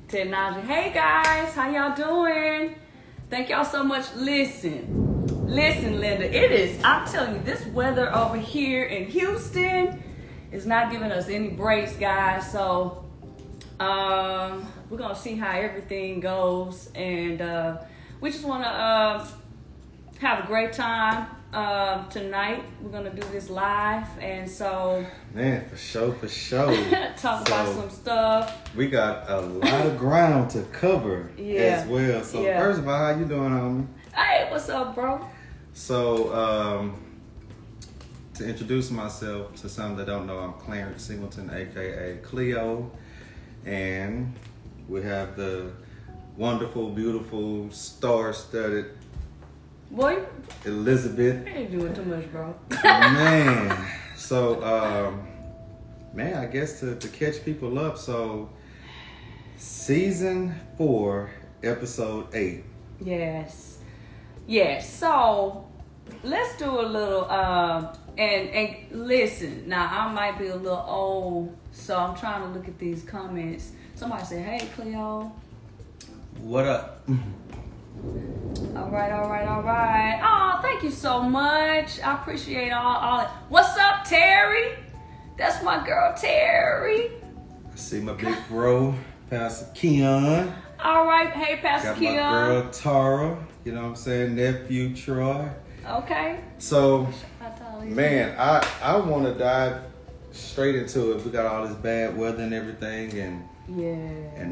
Technology. Hey guys, how y'all doing? Thank y'all so much. Listen, Linda, I'm telling you, this weather over here in Houston is not giving us any breaks, guys. So we're gonna see how everything goes, and we just want to have a great time tonight. We're gonna do this live, and so man, for sure talk about some stuff. We got a lot of ground to cover as well. So first of all, how you doing, homie? Hey, what's up, bro? So to introduce myself to some that don't know, I'm Clarence Singleton, aka Cleo, and we have the wonderful, beautiful, star-studded boy, Elizabeth. You ain't doing too much, bro. Man, so man, I guess to catch people up, so season 4, episode 8. Yes. So let's do a little and listen. Now I might be a little old, so I'm trying to look at these comments. Somebody said, "Hey, Cleo." What up? All right. Oh, thank you so much. I appreciate all that. What's up, Terry? That's my girl, Terry. I see my big bro, Pastor Keon. All right. Hey, Pastor Keon. Got my girl, Tara. You know what I'm saying? Nephew, Troy. Okay. So, man, I want to dive straight into it. We got all this bad weather and everything, and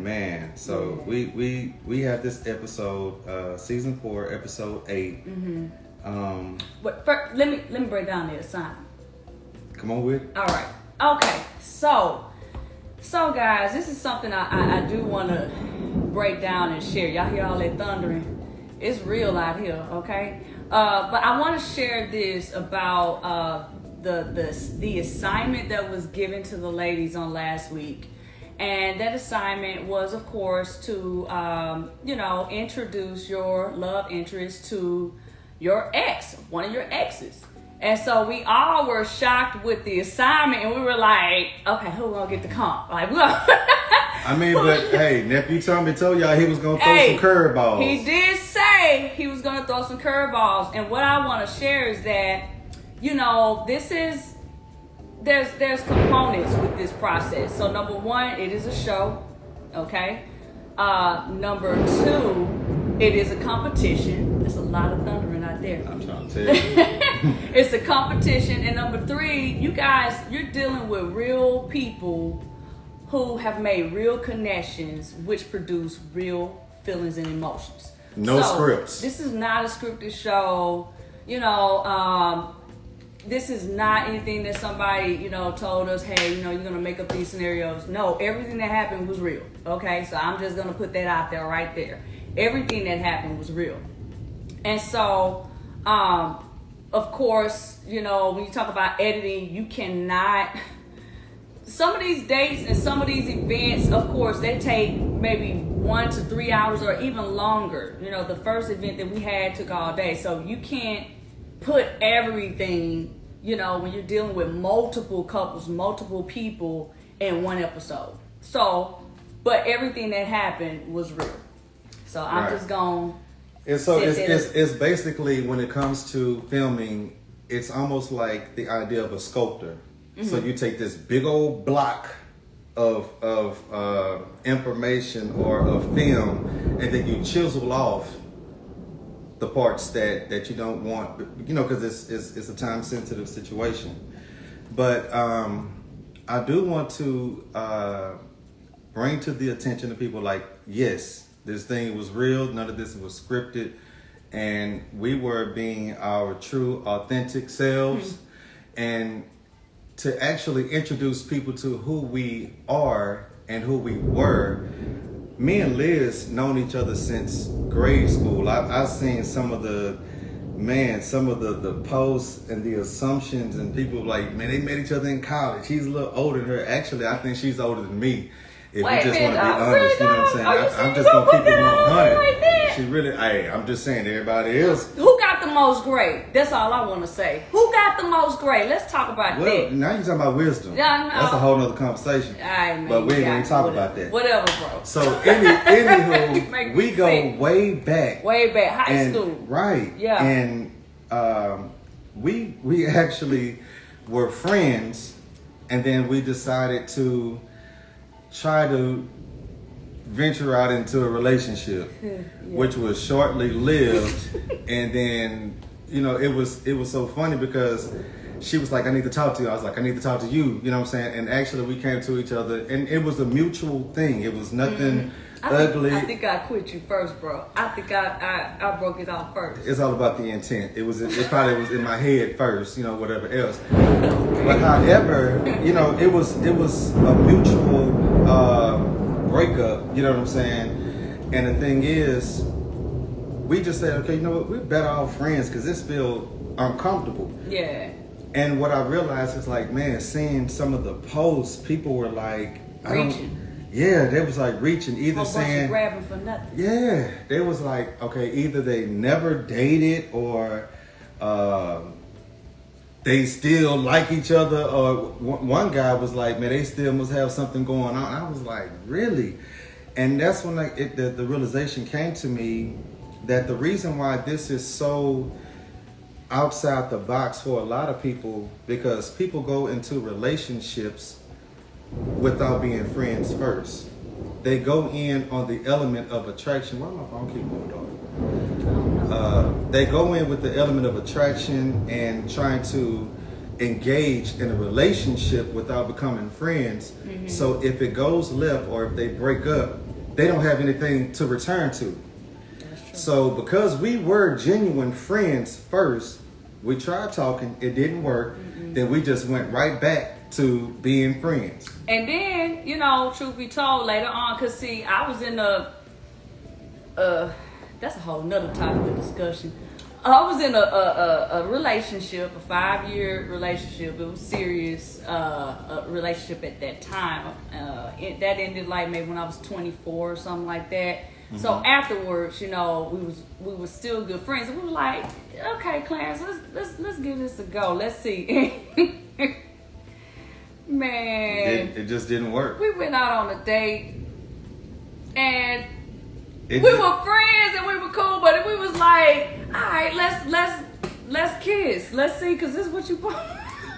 man, so we have this episode, season 4, episode 8. Mm-hmm. But first, let me break down the assignment. Come on with it. All right. Okay. So guys, this is something I do want to break down and share. Y'all hear all that thundering? It's real out here, okay? But I want to share this about the assignment that was given to the ladies on last week. And that assignment was, of course, to, introduce your love interest to your ex, one of your exes. And so we all were shocked with the assignment, and we were like, okay, who gonna get the comp? Like, I mean, but hey, nephew Tommy told y'all he was gonna throw some curveballs. He did say he was gonna throw some curveballs. And what I want to share is that, there's components with this process. So number 1, it is a show, okay? Number 2, it is a competition. There's a lot of thundering out there. I'm trying to tell you. It's a competition. And number 3, you guys, you're dealing with real people who have made real connections, which produce real feelings and emotions. No scripts. This is not a scripted show. This is not anything that somebody, told us, hey, you're going to make up these scenarios. No, everything that happened was real. Okay, so I'm just going to put that out there right there. Everything that happened was real. And so, of course, when you talk about editing, you cannot... Some of these dates and some of these events, of course, they take maybe 1 to 3 hours or even longer. The first event that we had took all day. So you can't put everything, when you're dealing with multiple couples, multiple people in one episode. So, but everything that happened was real. So I'm just going to... And so it's basically, when it comes to filming, it's almost like the idea of a sculptor. Mm-hmm. So you take this big old block of information or of film, and then you chisel off the parts that you don't want, because it's a time sensitive situation. But I do want to bring to the attention of people, like, yes, this thing was real. None of this was scripted, and we were being our true, authentic selves. Mm-hmm. And to actually introduce people to who we are and who we were. Me and Liz known each other since grade school. I've seen some of the posts and the assumptions, and people like, man, they met each other in college. He's a little older than her. Actually, I think she's older than me. If we just want to be honest, you know what I'm saying? I'm just going to keep it 100. She really, I'm just saying, everybody else. Who got the most gray? That's all I want to say. Who got the most gray? Let's talk about Well, that. now you're talking about wisdom. Yeah, no. That's a whole nother conversation. All right, man, but we ain't gonna talk whatever. about that. Whatever, bro. So anywho, Make we me go sick. way back. Way back, high And- school. Right. Yeah. And we actually were friends, and then we decided to try to venture out into a relationship, which was shortly lived. And then, you know, it was so funny because she was like, I need to talk to you. I was like, I need to talk to you. You know what I'm saying? And actually we came to each other, and it was a mutual thing. It was nothing ugly. I think I quit you first, bro. I think I broke it off first. It's all about the intent. It probably was in my head first, you know, whatever else. But however, you know, it was a mutual breakup, you know what I'm saying? And the thing is, we just said, okay, you know what, we're better off friends because this feels uncomfortable. Yeah. And what I realized is like, man, seeing some of the posts, people were like, yeah, they was like reaching, either saying, grabbing for nothing. yeah, they was like, okay, either they never dated or they still like each other, or one guy was like, man, they still must have something going on. I was like, really? And that's when the realization came to me that the reason why this is so outside the box for a lot of people, because people go into relationships without being friends first. They go in on the element of attraction. Why my phone keep moving, dog? They go in with the element of attraction and trying to engage in a relationship without becoming friends. Mm-hmm. So if it goes left or if they break up, they don't have anything to return to. That's true. So because we were genuine friends first, we tried talking, it didn't work. Mm-hmm. Then we just went right back to being friends. And then, you know, truth be told, later on, because see, I was in that's a whole nother topic of discussion. I was in a relationship, a 5-year relationship. It was serious, a relationship at that time. That ended like maybe when I was 24 or something like that. Mm-hmm. So afterwards, you know, we were still good friends. And we were like, okay, Clarence, let's give this a go. Let's see. Man, It just didn't work. we went out on a date, and we were friends and we were cool, but we was like, all right, let's kiss. Let's see, because this is what you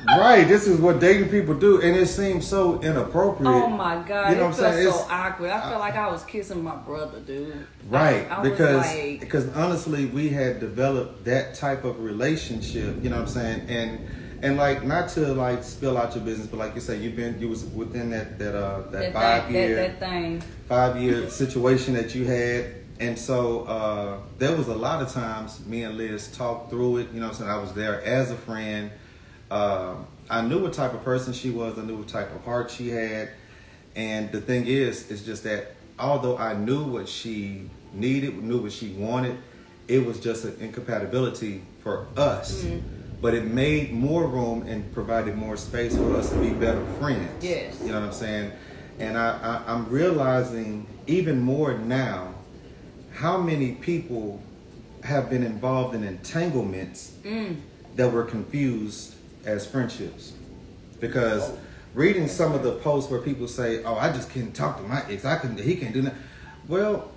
Right, this is what dating people do, and it seems so inappropriate. Oh my God, you know it what I'm saying? felt so awkward. I felt like I was kissing my brother, dude. Right, I was because honestly, we had developed that type of relationship. You know what I'm saying? And like, not to like spill out your business, but like you say, you was within that 5-year situation that you had. And so there was a lot of times me and Liz talked through it. You know what I'm saying? I was there as a friend. I knew what type of person she was. I knew what type of heart she had. And the thing is, it's just that although I knew what she needed, knew what she wanted, it was just an incompatibility for us. Mm-hmm. But it made more room and provided more space for us to be better friends. Yes. You know what I'm saying? And I'm realizing even more now how many people have been involved in entanglements that were confused as friendships. Because reading some of the posts where people say, oh, I just can't talk to my ex, he can't do that. Well,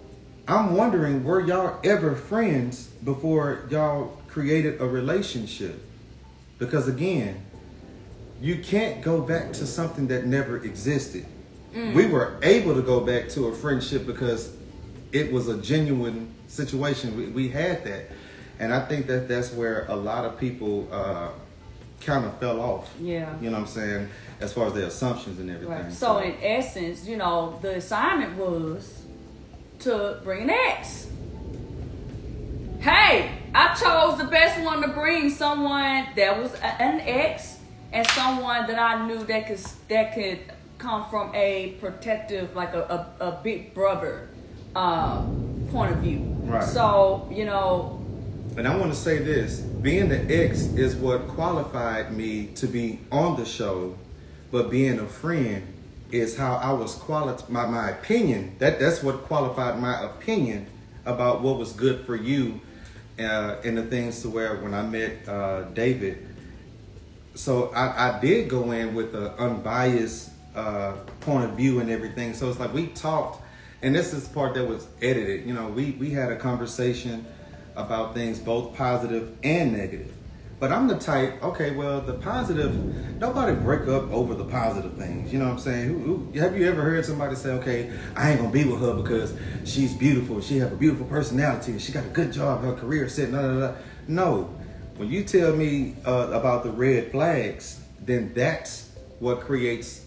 I'm wondering, were y'all ever friends before y'all created a relationship? Because again, you can't go back to something that never existed. We were able to go back to a friendship because it was a genuine situation. We had that. And I think that that's where a lot of people kind of fell off. Yeah. You know what I'm saying? As far as their assumptions and everything. Right. So in essence, you know, the assignment was to bring an ex. Hey, I chose the best one to bring, someone that was an ex and someone that I knew that could come from a protective, like a big brother point of view. Right. So, you know. And I want to say this, being the ex is what qualified me to be on the show, but being a friend is how I was my opinion. That's what qualified my opinion about what was good for you and the things to where when I met David, so I did go in with an unbiased point of view and everything. So it's like we talked, and this is the part that was edited. You know, we had a conversation about things both positive and negative. But I'm the type, okay, well, the positive, nobody break up over the positive things. You know what I'm saying? Have you ever heard somebody say, okay, I ain't gonna be with her because she's beautiful, she have a beautiful personality, and she got a good job, her career set, No. When you tell me about the red flags, then that's what creates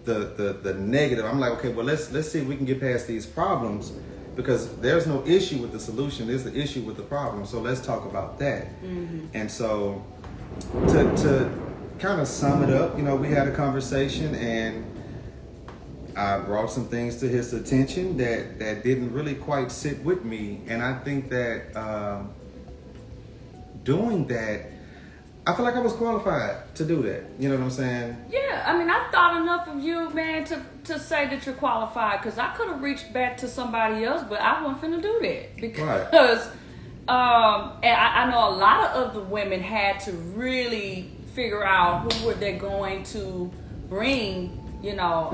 the negative. I'm like, okay, well, let's see if we can get past these problems, because there's no issue with the solution, there's the issue with the problem. So let's talk about that. Mm-hmm. And so to kind of sum it up, you know, we had a conversation, and I brought some things to his attention that didn't really quite sit with me. And I think that doing that, I feel like I was qualified to do that. You know what I'm saying? Yeah, I mean, I thought enough of you, man, to say that you're qualified, because I could have reached back to somebody else, but I wasn't finna do that. Because, and I know a lot of the women had to really figure out who were they going to bring, you know,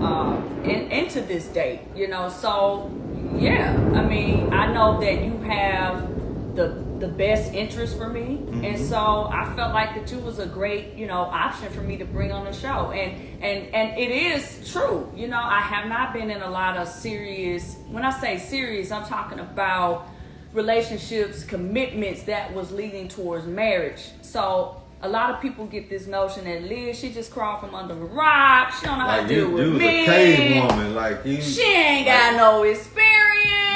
into this date, you know. So, yeah, I mean, I know that you have the best interest for me, mm-hmm. and so I felt like that you was a great, you know, option for me to bring on the show. And it is true, you know, I have not been in a lot of serious, when I say serious, I'm talking about relationships, commitments that was leading towards marriage. So a lot of people get this notion that Liz, she just crawled from under a rock, she don't know how to deal with men. You was a cave woman, like you. She ain't got no experience.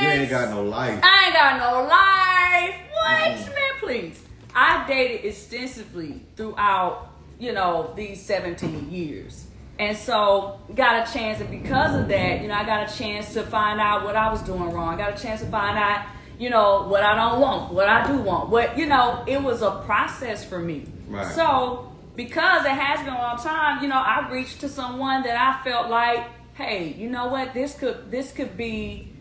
You ain't got no life. I ain't got no life. What? Man, please. I dated extensively throughout, you know, these 17 years. And so got a chance, and because of that, you know, I got a chance to find out what I was doing wrong. I got a chance to find out, you know, what I don't want, what I do want. What, you know, it was a process for me. Right. So because it has been a long time, you know, I reached to someone that I felt like, hey, you know what, this could be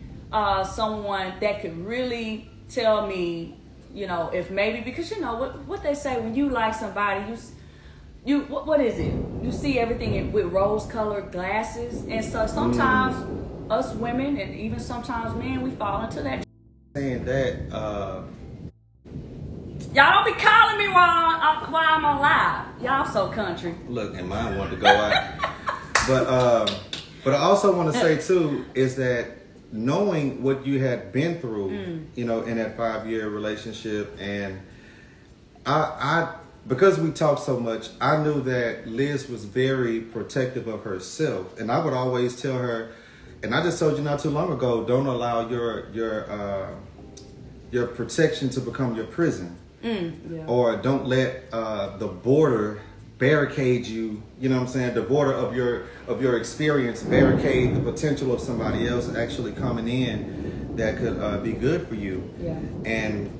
someone that could really tell me, you know, if maybe, because you know what they say, when you like somebody, you what is it? You see everything with rose-colored glasses, and so sometimes us women, and even sometimes men, we fall into that. Saying that, y'all don't be calling me while I'm on live. Y'all so country. Look, and mine wanted to go out, but I also want to say too is that, knowing what you had been through, you know, in that 5-year relationship, and I because we talked so much, I knew that Liz was very protective of herself, and I would always tell her, and I just told you not too long ago, don't allow your protection to become your prison, or don't let the border barricade you, you know what I'm saying, the border of your experience barricade the potential of somebody else actually coming in that could be good for you. Yeah. And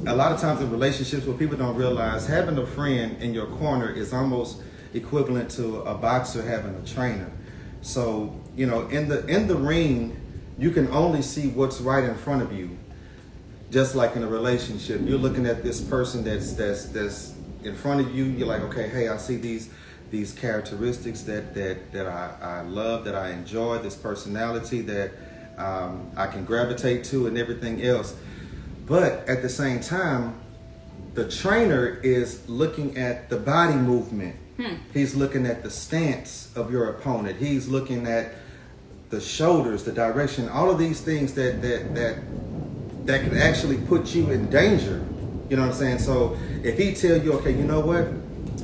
a lot of times in relationships, what people don't realize, having a friend in your corner is almost equivalent to a boxer having a trainer. So, you know, in the ring, you can only see what's right in front of you. Just like in a relationship, you're looking at this person that's in front of you. You're like, okay, hey, I see these characteristics that I love, that I enjoy, this personality that I can gravitate to, and everything else. But at the same time, the trainer is looking at the body movement. He's looking at the stance of your opponent. He's looking at the shoulders, the direction, all of these things that can actually put you in danger. You know what I'm saying? So if he tell you, okay, you know what,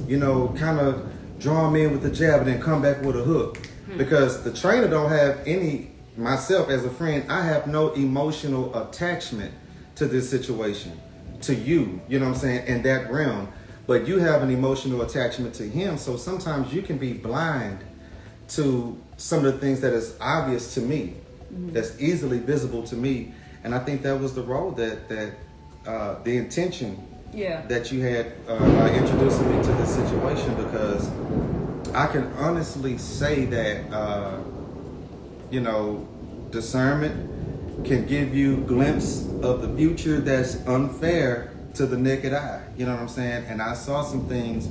you know, kind of draw him in with the jab and then come back with a hook, because the trainer don't have any. Myself as a friend, I have no emotional attachment to this situation, to you. You know what I'm saying? In that realm, but you have an emotional attachment to him. So sometimes you can be blind to some of the things that is obvious to me, that's easily visible to me. And I think that was the role that the intention that you had by introducing me to this situation, because I can honestly say that, you know, discernment can give you a glimpse of the future that's unfair to the naked eye. You know what I'm saying? And I saw some things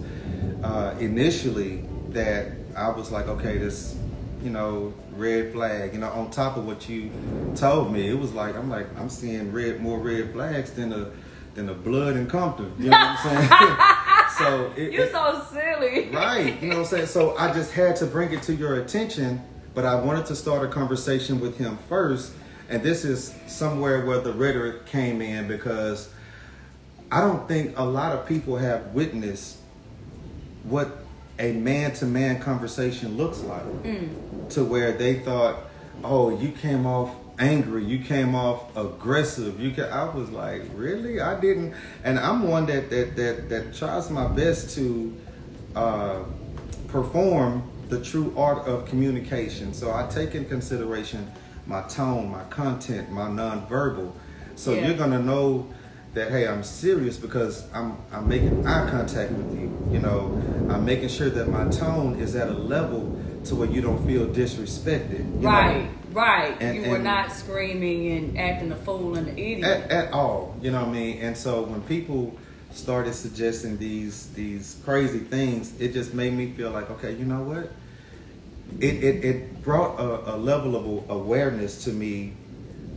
initially that I was like, okay, this, you know, red flag. You know, on top of what you told me, it was like I'm seeing more red flags than the blood in Compton. You know what I'm saying? So you're so silly. Right. You know what I'm saying? So I just had to bring it to your attention, but I wanted to start a conversation with him first. And this is somewhere where the rhetoric came in, because I don't think a lot of people have witnessed what a man-to-man conversation looks like, to where they thought, oh, you came off angry, you came off aggressive. I was like, really? I didn't. And I'm one that tries my best to perform the true art of communication. So I take in consideration my tone, my content, my nonverbal. So you're gonna know that, hey, I'm serious because I'm making eye contact with you. You know, I'm making sure that my tone is at a level to where you don't feel disrespected. Right. Know? Right. And, you were not screaming and acting a fool and an idiot. At all. You know what I mean? And so when people started suggesting these crazy things, it just made me feel like, okay, you know what? It brought a level of awareness to me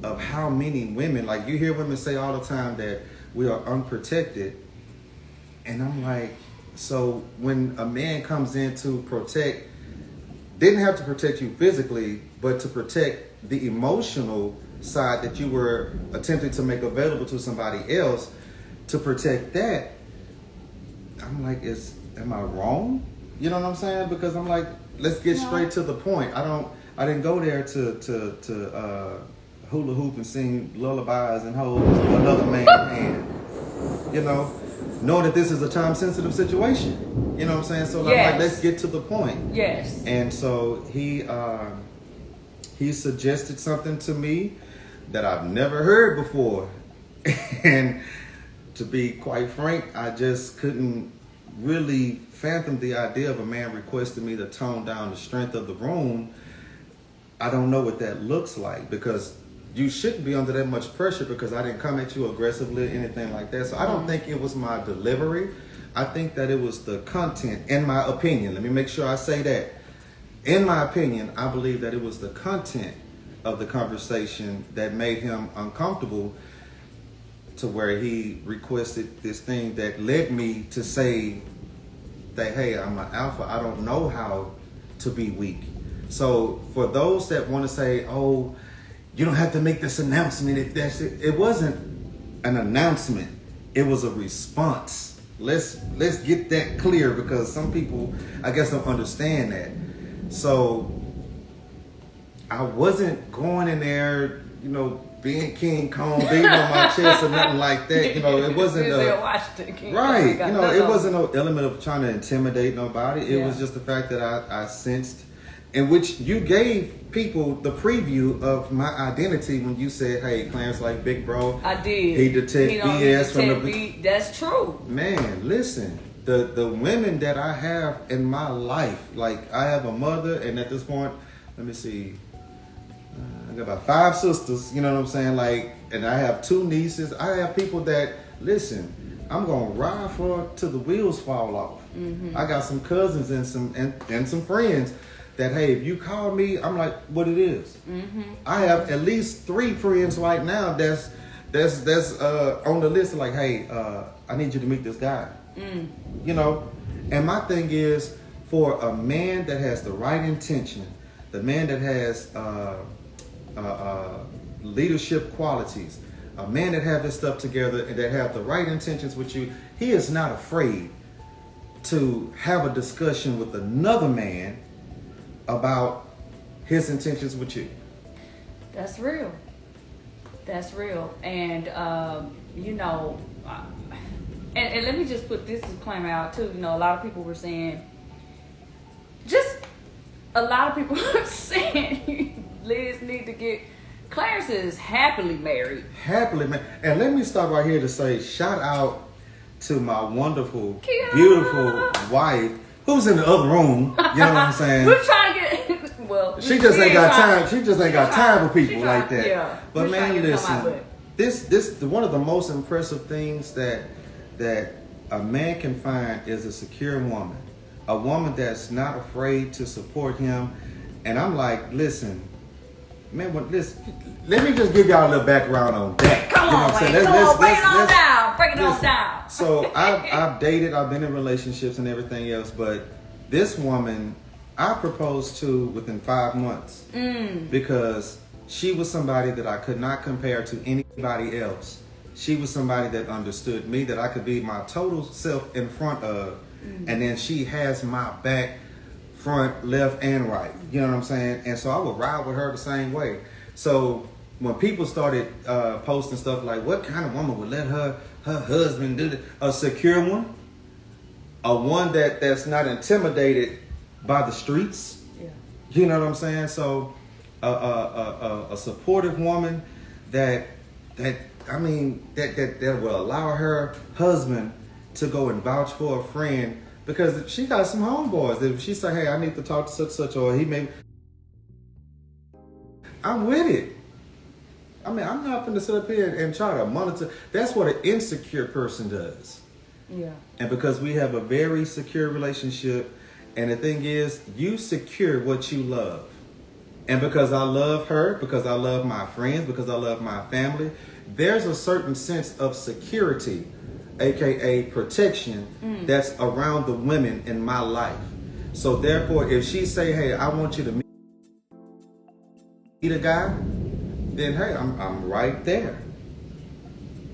of how many women, like you hear women say all the time that we are unprotected. And I'm like, so when a man comes in to protect, didn't have to protect you physically, but to protect the emotional side that you were attempting to make available to somebody else, to protect that, I'm like, am I wrong? You know what I'm saying? Because I'm like, let's get straight to the point. I didn't go there to hula hoop and sing lullabies and hold another man's hand. You know, knowing that this is a time sensitive situation. You know what I'm saying? So I'm like, let's get to the point. Yes. And so he suggested something to me that I've never heard before. And to be quite frank, I just couldn't really fathom the idea of a man requesting me to tone down the strength of the room. I don't know what that looks like, because you shouldn't be under that much pressure, because I didn't come at you aggressively or anything like that. So I don't think it was my delivery. I think that it was the content, in my opinion. Let me make sure I say that. In my opinion, I believe that it was the content of the conversation that made him uncomfortable, to where he requested this thing that led me to say that, hey, I'm an alpha. I don't know how to be weak. So for those that want to say, oh, you don't have to make this announcement if that's it. It wasn't an announcement. It was a response. Let's get that clear, because some people, I guess, don't understand that. So I wasn't going in there, you know, being King Kong, beating on my chest or nothing like that. You know, it wasn't right. You know, it wasn't no element of trying to intimidate nobody. It was just the fact that I sensed, in which you gave people the preview of my identity when you said, hey, Clarence like big bro. I did. He detect BS from the... That's true. Man, listen, the women that I have in my life, like I have a mother, and at this point, let me see, I got about 5 sisters, you know what I'm saying? Like, and I have 2 nieces. I have people that, listen, I'm gonna ride for till the wheels fall off. I got some cousins and some friends that, hey, if you call me, I'm like, what it is. I have at least 3 friends right now that's on the list of like, hey, I need you to meet this guy. You know, and my thing is, for a man that has the right intention, the man that has leadership qualities, a man that have this stuff together and that have the right intentions with you, he is not afraid to have a discussion with another man about his intentions with you. That's real. That's real. And, you know, and let me just put this disclaimer out too. You know, a lot of people were saying, a lot of people were saying Liz need to get, Clarence is happily married. Happily married. And let me stop right here to say, shout out to my wonderful, Kiara, beautiful wife, who's in the other room. You know what I'm saying? We're trying to get, well, she just ain't got time. She just ain't got time for people like that. Yeah. But man, listen, this one of the most impressive things that that a man can find is a secure woman, a woman that's not afraid to support him. And I'm like, listen, man, let me just give y'all a little background on that. Come on, man. Come on, break it on down. Break it on down. So I've dated, I've been in relationships and everything else, but this woman I proposed to within 5 months because she was somebody that I could not compare to anybody else. She was somebody that understood me, that I could be my total self in front of, and then she has my back, front, left, and right. You know what I'm saying? And so I would ride with her the same way. So when people started posting stuff like, what kind of woman would let her husband do that? A secure one, a one that's not intimidated by the streets. Yeah. You know what I'm saying? So a supportive woman that will allow her husband to go and vouch for a friend, because she got some homeboys. If she say, hey, I need to talk to such, or he may, I'm with it. I mean, I'm not going to sit up here and try to monitor. That's what an insecure person does. Yeah. And because we have a very secure relationship, and the thing is, you secure what you love. And because I love her, because I love my friends, because I love my family, there's a certain sense of security, aka protection, that's around the women in my life. So therefore, if she say, hey, I want you to meet a guy, then hey, I'm right there.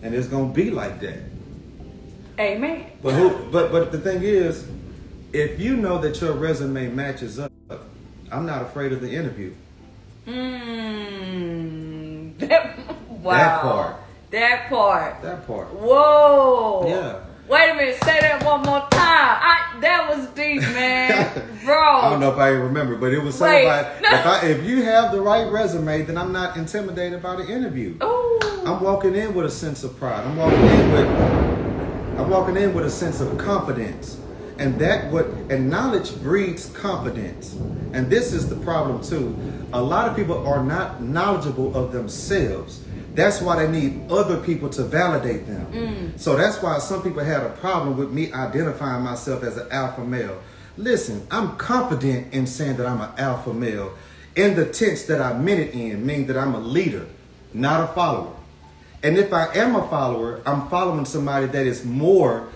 And it's gonna be like that. Amen. But the thing is, if you know that your resume matches up, I'm not afraid of the interview. Wow. That part. Whoa. Yeah. Wait a minute. Say that one more time. That was deep, man. Bro. I don't know if I even remember, but it was something like, if you have the right resume, then I'm not intimidated by the interview. Ooh. I'm walking in with a sense of pride. I'm walking in with a sense of confidence. And knowledge breeds confidence. And this is the problem too. A lot of people are not knowledgeable of themselves. That's why they need other people to validate them. So that's why some people had a problem with me identifying myself as an alpha male. Listen, I'm confident in saying that I'm an alpha male in the tense that I meant it in, meaning that I'm a leader, not a follower. And if I am a follower, I'm following somebody that is more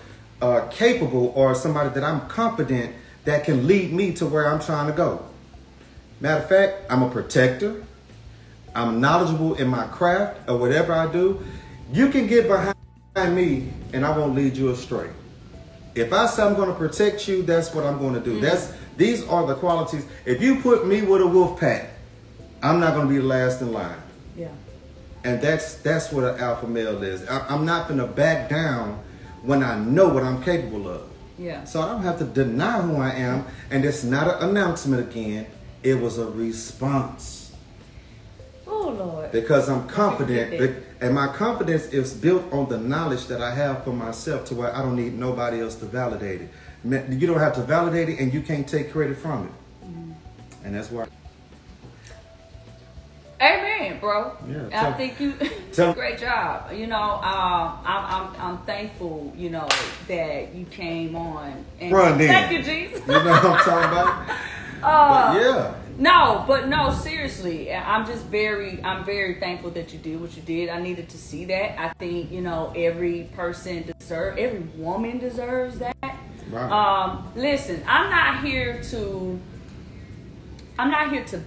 capable, or somebody that I'm confident that can lead me to where I'm trying to go. Matter of fact, I'm a protector. I'm knowledgeable in my craft or whatever I do. You can get behind me and I won't lead you astray. If I say I'm going to protect you, that's what I'm going to do. These are the qualities. If you put me with a wolf pack, I'm not going to be the last in line. Yeah. And that's what an alpha male is. I'm not going to back down when I know what I'm capable of. Yeah. So I don't have to deny who I am. And it's not an announcement again. It was a response. Oh, Lord. Because I'm confident. And my confidence is built on the knowledge that I have for myself, to where I don't need nobody else to validate it. You don't have to validate it, and you can't take credit from it. And that's why. Amen, bro. Yeah, I think you did a great job. You know, I'm thankful, you know, that you came on. And thank you, Jesus. You know what I'm talking about? No, seriously. I'm very thankful that you did what you did. I needed to see that. I think, you know, every woman deserves that. Right. Listen, I'm not here to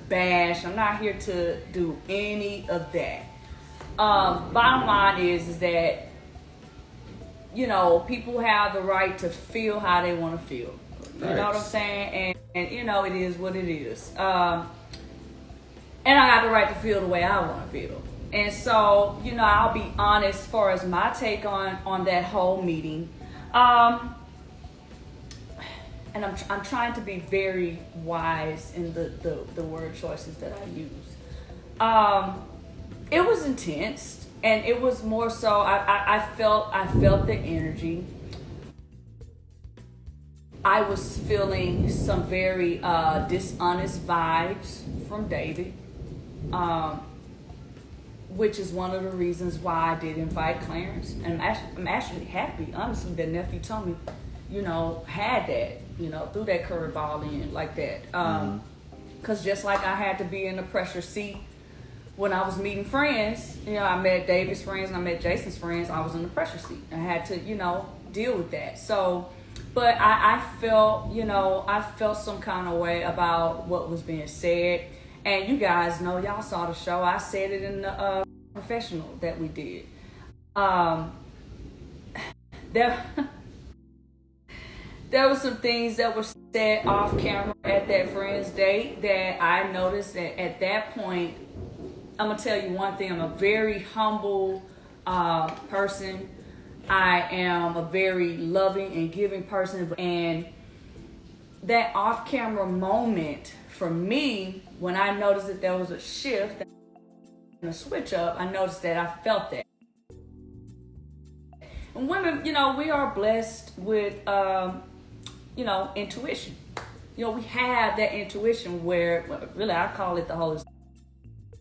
bash. I'm not here to do any of that. Bottom line is that, you know, people have the right to feel how they want to feel. You know what I'm saying? And you know, it is what it is. And I got the right to feel the way I want to feel. And so, you know, I'll be honest as far as my take on that whole meeting. And I'm trying to be very wise in the word choices that I use. It was intense, and it was more so I felt the energy. I was feeling some very dishonest vibes from David. which is one of the reasons why I did invite Clarence. And I'm actually happy, honestly, that nephew Tommy, had that, threw that curveball in like that. Because just like I had to be in the pressure seat when I was meeting friends, I met David's friends and I met Jason's friends, I was in the pressure seat. I had to, deal with that. So, but I felt, I felt some kind of way about what was being said. And you guys know, y'all saw the show. I said it in the professional that we did. There were some things that were said off camera at that friend's date that I noticed that at that point, I'm going to tell you one thing. I'm a very humble person. I am a very loving and giving person. And that off-camera moment for me, when I noticed that there was a shift and a switch up, I noticed that I felt that. And women, we are blessed with, intuition. We have that intuition where, really, I call it the Holy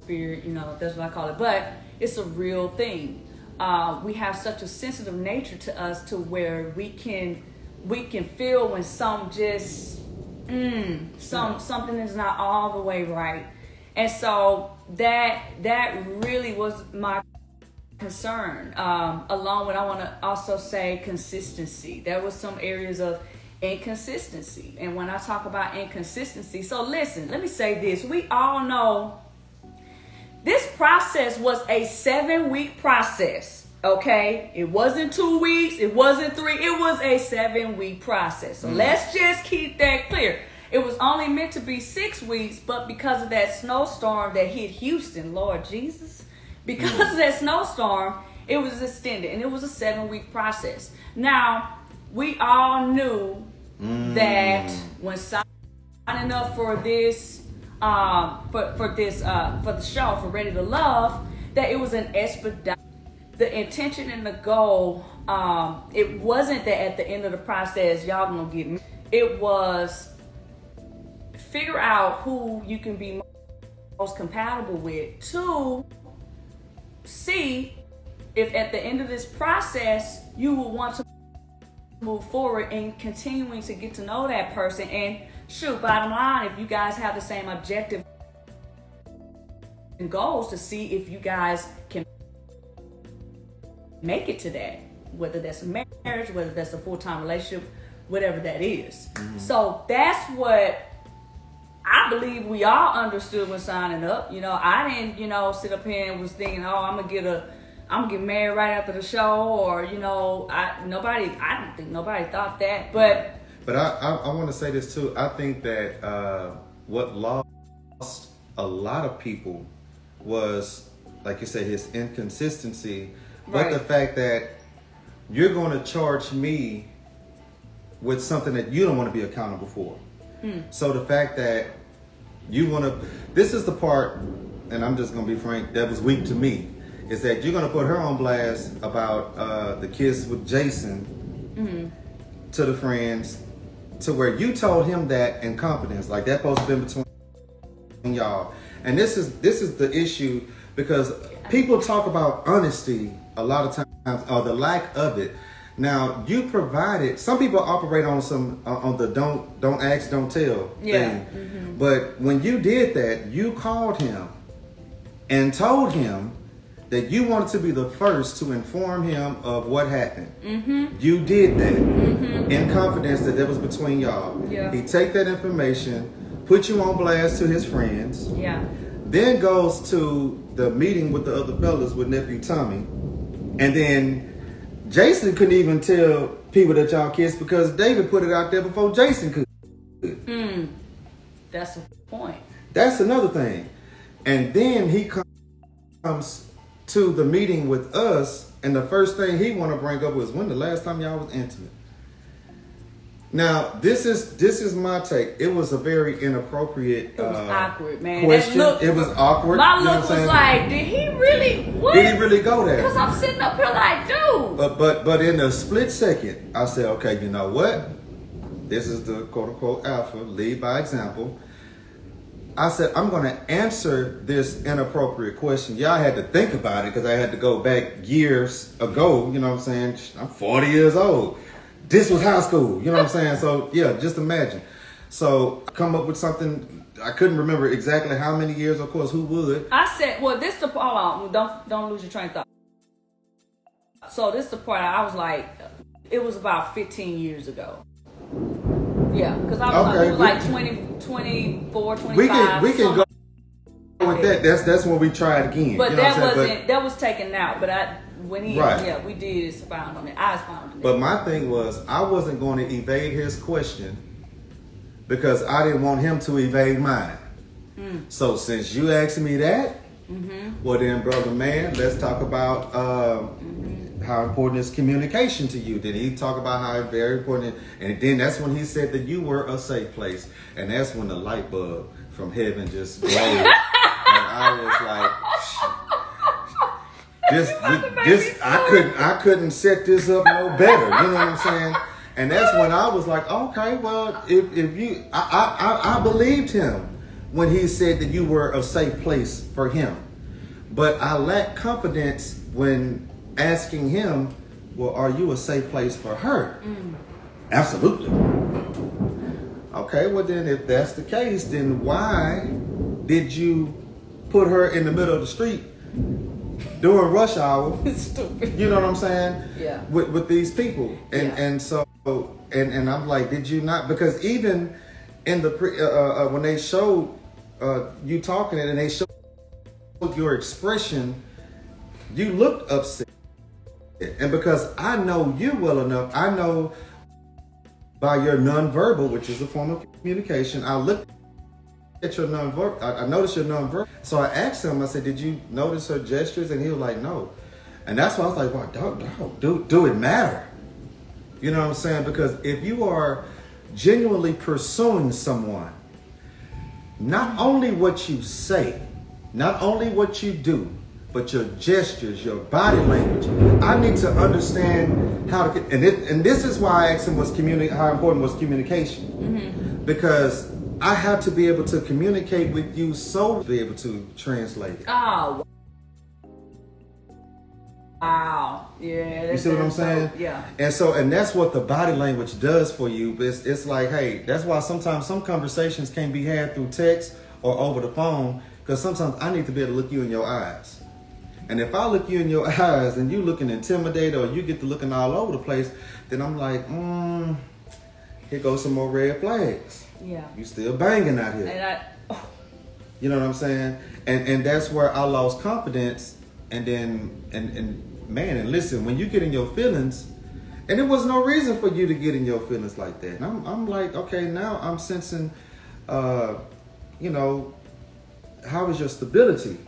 Spirit, that's what I call it. But it's a real thing. We have such a sensitive nature to us to where we can feel when something is not all the way right. And so that really was my concern. Along with, I want to also say consistency. There was some areas of inconsistency. And when I talk about inconsistency, so listen, let me say this. We all know this process was a 7-week process, okay? It wasn't 2 weeks. It wasn't 3. It was a 7-week process. So let's just keep that clear. It was only meant to be 6 weeks, but because of that snowstorm that hit Houston, Lord Jesus, because of that snowstorm, it was extended, and it was a 7-week process. Now, we all knew that when signing up for this, for the show, for Ready to Love, that it was an expedite. The intention and the goal, it wasn't that at the end of the process, y'all gonna get me. It was figure out who you can be most compatible with to see if at the end of this process, you will want to move forward and continuing to get to know that person. And shoot, bottom line, if you guys have the same objective and goals, to see if you guys can make it to that, whether that's a marriage, whether that's a full-time relationship, whatever that is. So that's what I believe we all understood when signing up. I didn't, sit up here and was thinking, oh, I'm gonna get married right after the show, or I don't think nobody thought that. But I want to say this too. I think that what lost a lot of people was, like you said, his inconsistency, but the fact that you're going to charge me with something that you don't want to be accountable for. So the fact that you want to, this is the part, and I'm just going to be frank, that was weak to me, is that you're going to put her on blast about the kiss with Jason to the friends, to where you told him that in confidence, like that supposed to be between y'all. And this is the issue, because people talk about honesty a lot of times, or the lack of it. Now, you provided, some people operate on on the don't ask, don't tell thing. But when you did that, you called him and told him that you wanted to be the first to inform him of what happened. You did that in confidence that was between y'all. He take that information, put you on blast to his friends, then goes to the meeting with the other fellas with nephew Tommy, and then Jason couldn't even tell people that y'all kissed because David put it out there before Jason could. That's the point. That's another thing. And then he comes to the meeting with us, and the first thing he want to bring up was, when the last time y'all was intimate? Now, this is my take. It was a very inappropriate It was awkward, man. question. Look, it was awkward. My look was like, did he really? What? Did he really go there? Because I'm sitting up here like, dude. But in a split second, I said, okay, you know what? This is the quote unquote alpha, lead by example. I said, I'm going to answer this inappropriate question. Yeah, I had to think about it because I had to go back years ago. You know what I'm saying? I'm 40 years old. This was high school. You know what I'm saying? So, yeah, just imagine. So, come up with something. I couldn't remember exactly how many years. Of course, who would? I said, well, this the part. Don't lose your train of thought. So, this the part I was like, it was about 15 years ago. Yeah, because I was like 20, 24, 25. We can go with that. That's when we tried again. But you know that was taken out. But we did expound on it. I expounded on it. But my thing was, I wasn't going to evade his question because I didn't want him to evade mine. So since you asked me that, well then, brother man, let's talk about how important is communication to you. Then he talked about how it's very important, and then that's when he said that you were a safe place, and that's when the light bulb from heaven just glowed, and I was like, I couldn't set this up no better. You know what I'm saying? And that's when I was like, okay, well, if you, I believed him when he said that you were a safe place for him, but I lacked confidence when asking him, well, are you a safe place for her? Absolutely. Okay, well then if that's the case, then why did you put her in the middle of the street during rush hour? Stupid. You know what I'm saying? Yeah. With these people. And so I'm like, did you not? Because even in the when they showed you talking and they showed your expression, you looked upset. And because I know you well enough, I know by your nonverbal, which is a form of communication, I looked at your nonverbal. I noticed your nonverbal. So I asked him, I said, did you notice her gestures? And he was like, no. And that's why I was like, well, do it matter? You know what I'm saying? Because if you are genuinely pursuing someone, not only what you say, not only what you do, but your gestures, your body language. I need to understand how to, and this is why I asked him how important was communication. Because I have to be able to communicate with you so be able to translate it. Oh, wow. Yeah. You see what I'm saying? Yeah. And that's what the body language does for you. It's like, hey, that's why sometimes some conversations can't be had through text or over the phone, because sometimes I need to be able to look you in your eyes. And if I look you in your eyes and you looking intimidated or you get to looking all over the place, then I'm like, here goes some more red flags. Yeah. You still banging out here. And you know what I'm saying? And that's where I lost confidence. And then, and listen, when you get in your feelings, and there was no reason for you to get in your feelings like that. And I'm like, okay, now I'm sensing, how is your stability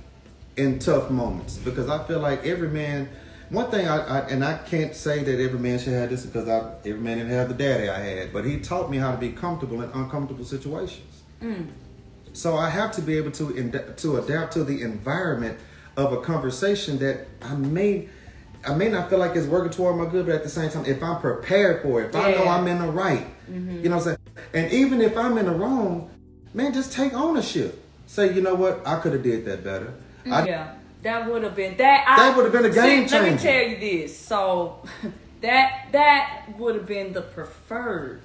in tough moments? Because I feel like every man, one thing I can't say that every man should have this because every man didn't have the daddy I had, but he taught me how to be comfortable in uncomfortable situations. So I have to be able to adapt to the environment of a conversation that I may not feel like it's working toward my good, but at the same time, if I'm prepared for it, if I know I'm in the right, you know what I'm saying? And even if I'm in the wrong, man, just take ownership. Say, you know what, I could have did that better. That would have been that. That would have been a game changer. Let me tell you this. So that would have been the preferred,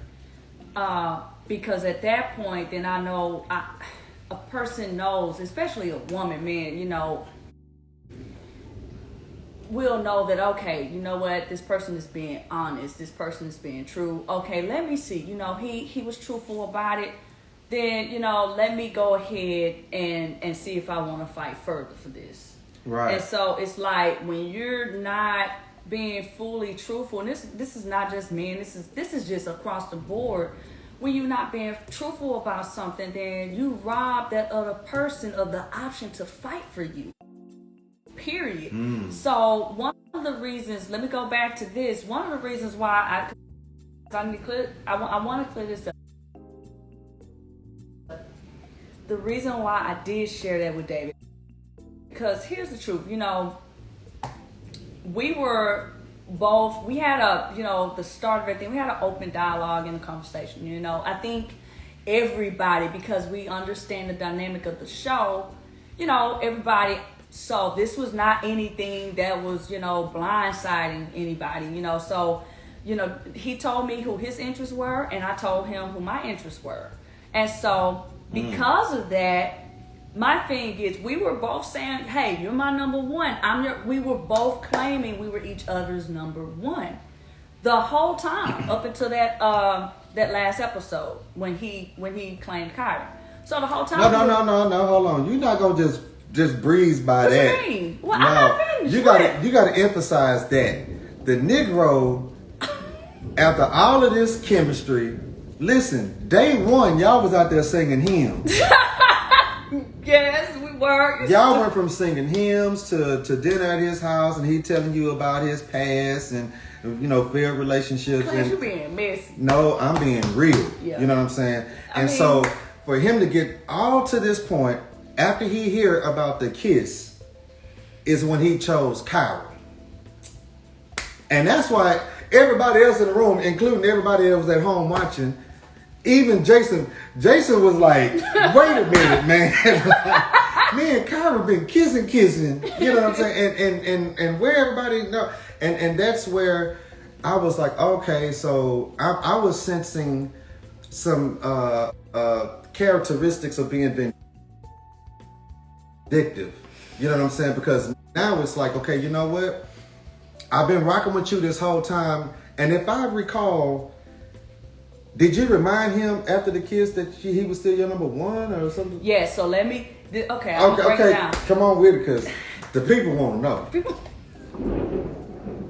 because at that point, then I know a person knows, especially a woman, man. We'll know that, okay, you know what, this person is being honest. This person is being true. Okay, let me see. He was truthful about it. Then, let me go ahead and see if I want to fight further for this. Right. And so it's like when you're not being fully truthful, and this is not just men, this is just across the board. When you're not being truthful about something, then you rob that other person of the option to fight for you. Period. So one of the reasons, let me go back to this. One of the reasons why I want to clear this up. The reason why I did share that with David, because here's the truth, we were both, we had the start of everything, we had an open dialogue and a conversation, I think everybody, because we understand the dynamic of the show, you know, everybody. So this was not anything that was, you know, blindsiding anybody, you know. So, you know, he told me who his interests were, and I told him who my interests were. And so because of that, my thing is, we were both saying, hey, you're my number one. We were both claiming we were each other's number one the whole time up until that last episode when he claimed Kyrie. So the whole time. No. Hold on. You're not gonna just breeze by what that. You mean? Well, no, I'm not finished. you gotta emphasize that the Negro, after all of this chemistry, listen, day one y'all was out there singing hymns. Yes, we were. Y'all went from singing hymns to dinner at his house, and he telling you about his past and, you know, failed relationships. Claire, and you being messy. No, I'm being real. Yeah. You know what I'm saying? I And mean, so for him to get all to this point after he hear about the kiss is when he chose Kyrie. And that's why everybody else in the room, including everybody else at home watching, even Jason was like, wait a minute, man. Me and Kyrie been kissing. You know what I'm saying? And where everybody know. And that's where I was like, okay, so I was sensing some characteristics of being vindictive. You know what I'm saying? Because now it's like, okay, you know what? I've been rocking with you this whole time. And if I recall, did you remind him after the kiss that he was still your number one or something? Yeah, so let me, okay, I'm gonna break it down. Come on with it, because the people want to know.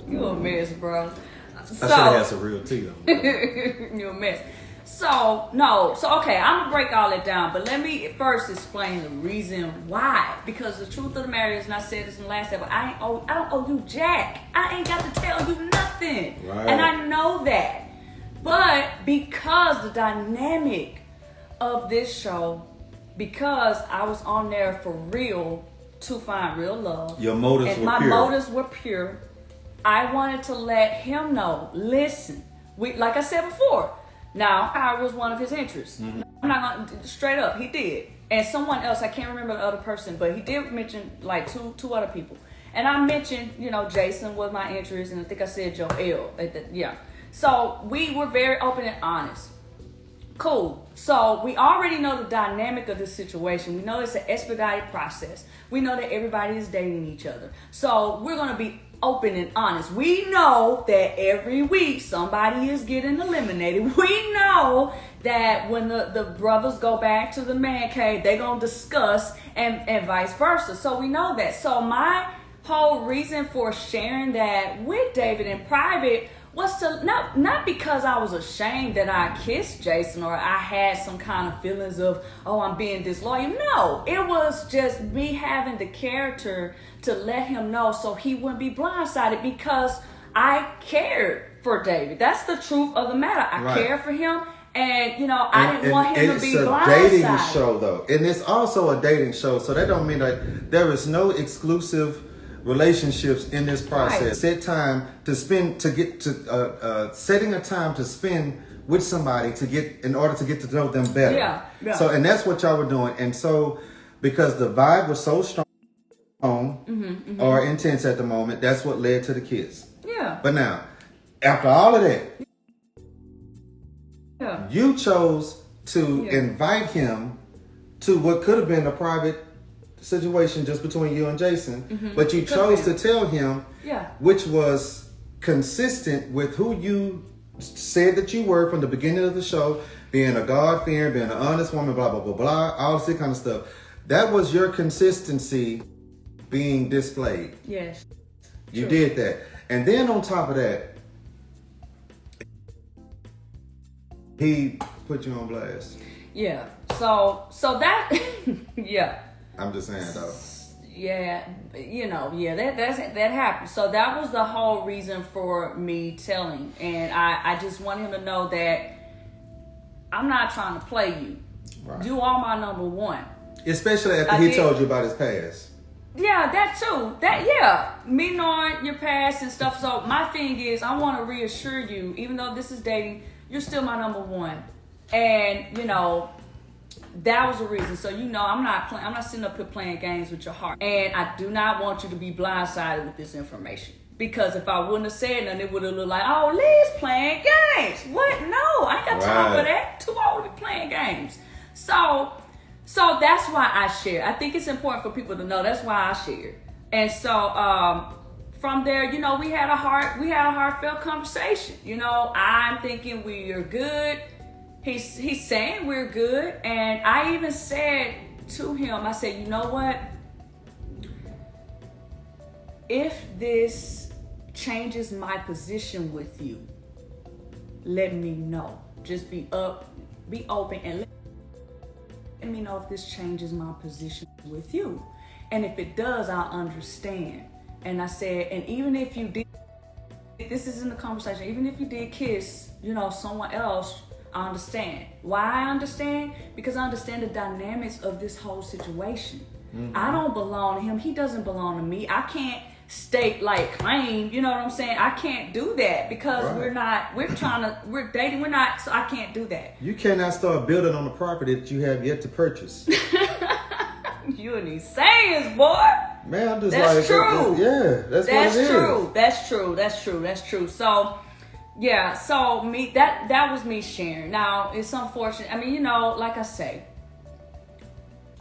You a mess, bro. I should have had some real tea though. You a mess. So okay, I'm gonna break all that down, but let me first explain the reason why. Because the truth of the matter is, and I said this in the last episode, I don't owe you jack. I ain't got to tell you nothing, right. And I know that. But because the dynamic of this show, because I was on there for real to find real love, your motives and were my pure. motives were pure. I wanted to let him know. Listen, like I said before. Now, I was one of his interests. Mm-hmm. I'm not gonna straight up. He did, and someone else. I can't remember the other person, but he did mention like two other people. And I mentioned, you know, Jason was my interest, and I think I said Joel. Yeah. So we were very open and honest. Cool. So we already know the dynamic of this situation. We know it's an expedited process. We know that everybody is dating each other. So we're going to be open and honest. We know that every week somebody is getting eliminated. We know that when the brothers go back to the man cave, they're going to discuss and vice versa. So we know that. So my whole reason for sharing that with David in private was to not because I was ashamed that I kissed Jason or I had some kind of feelings of, oh, I'm being disloyal. No, it was just me having the character to let him know so he wouldn't be blindsided, because I cared for David. That's the truth of the matter. I cared for him, and you know, I didn't want him to be blindsided. It's a dating show though, and it's also a dating show, so that don't mean that there is no exclusive relationships in this process. Right. Set time to spend to get to setting a time to spend with somebody in order to get to know them better. Yeah. So, and that's what y'all were doing. And so, because the vibe was so strong or intense at the moment, that's what led to the kiss. Yeah. But now, after all of that, you chose to invite him to what could have been a private situation just between you and Jason, but you chose to tell him, which was consistent with who you said that you were from the beginning of the show, being a God-fearing, being an honest woman, blah, blah, blah, blah, all this kind of stuff. That was your consistency being displayed. Yes. You did that. And then on top of that, he put you on blast. Yeah. So that, yeah. I'm just saying though. Yeah, that happened. So that was the whole reason for me telling. And I just want him to know that I'm not trying to play you. Right. You are my number one. Especially after he told you about his past. Yeah, that too. Me knowing your past and stuff. So my thing is, I want to reassure you, even though this is dating, you're still my number one. And, you know, that was the reason. So, you know, I'm not sitting up here playing games with your heart. And I do not want you to be blindsided with this information. Because if I wouldn't have said nothing, it would have looked like, oh, Liz playing games. What? No, I ain't got time for that. Too old to be playing games. So that's why I share. I think it's important for people to know. That's why I share. And so from there, you know, we had a heartfelt conversation. You know, I'm thinking we are good. He's saying we're good. And I even said to him, I said, you know what? If this changes my position with you, let me know. Just be open and let me know if this changes my position with you. And if it does, I'll understand. And I said, and even if you did, this is in the conversation, even if you did kiss, you know, someone else, I understand. Why I understand? Because I understand the dynamics of this whole situation. Mm-hmm. I don't belong to him. He doesn't belong to me. I can't state like claim, you know what I'm saying? I can't do that because we're dating, so I can't do that. You cannot start building on the property that you have yet to purchase. You and these sayings, boy. Man, I'm just that's true. That's what it is. That's true. So, yeah, so me, that was me sharing. Now, it's unfortunate. I mean, you know, like I say,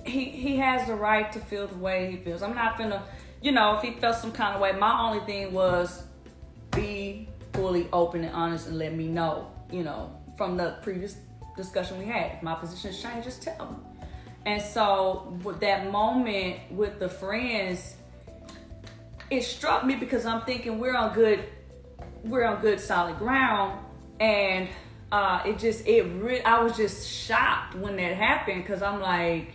he has the right to feel the way he feels. I'm not finna, you know, if he felt some kind of way, my only thing was be fully open and honest and let me know, you know, from the previous discussion we had. If my position has changed, just tell me. And so with that moment with the friends, it struck me because I'm thinking we're on good solid ground. And I was just shocked when that happened because I'm like,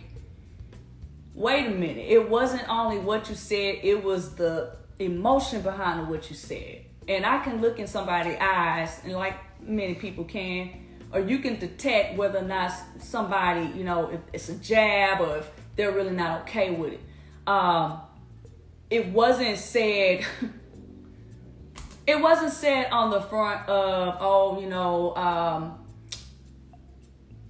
wait a minute. It wasn't only what you said, it was the emotion behind what you said. And I can look in somebody's eyes, and like many people can, or you can detect whether or not somebody, you know, if it's a jab or if they're really not okay with it. It wasn't said on the front of, oh, you know,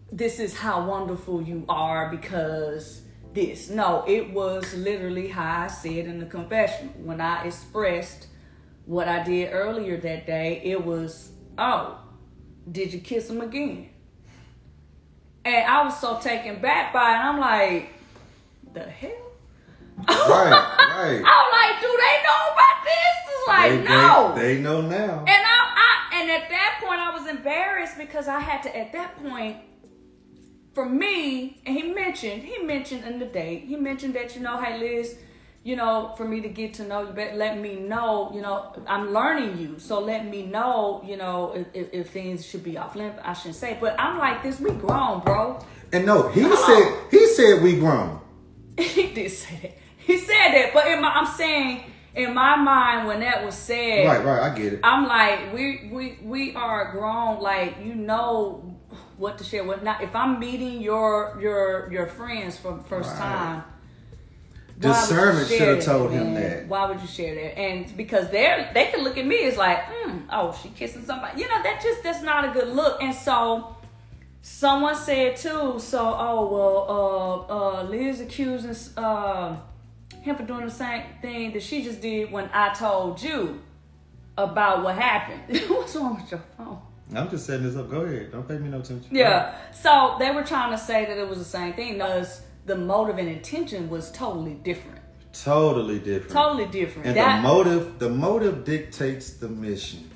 this is how wonderful you are because this. No, it was literally how I said in the confession. When I expressed what I did earlier that day, it was, oh, did you kiss him again? And I was so taken back by it. I'm like, the hell? Right. I was like, do they know about this? It's like, no. They know now. And at that point, I was embarrassed because I had to, at that point, for me, and he mentioned in the date, he mentioned that, you know, hey, Liz, you know, for me to get to know you better, let me know, you know, I'm learning you. So let me know, you know, if things should be off limits, I shouldn't say. But I'm like this, we grown, bro. And no, he said we grown. He did say that. He said that, but I'm saying in my mind when that was said, right, I get it. I'm like, we are grown, like, you know what to share, what not. If I'm meeting your friends for the first time, discernment should have told him that. Why would you share that? And because they can look at me as like, oh, she kissing somebody. You know, that's not a good look. And so someone said too, Liz accusing him for doing the same thing that she just did when I told you about what happened. What's wrong with your phone? I'm just setting this up. Go ahead. Don't pay me no attention. Yeah. So they were trying to say that it was the same thing because the motive and intention was totally different. Totally different. And the motive dictates the mission.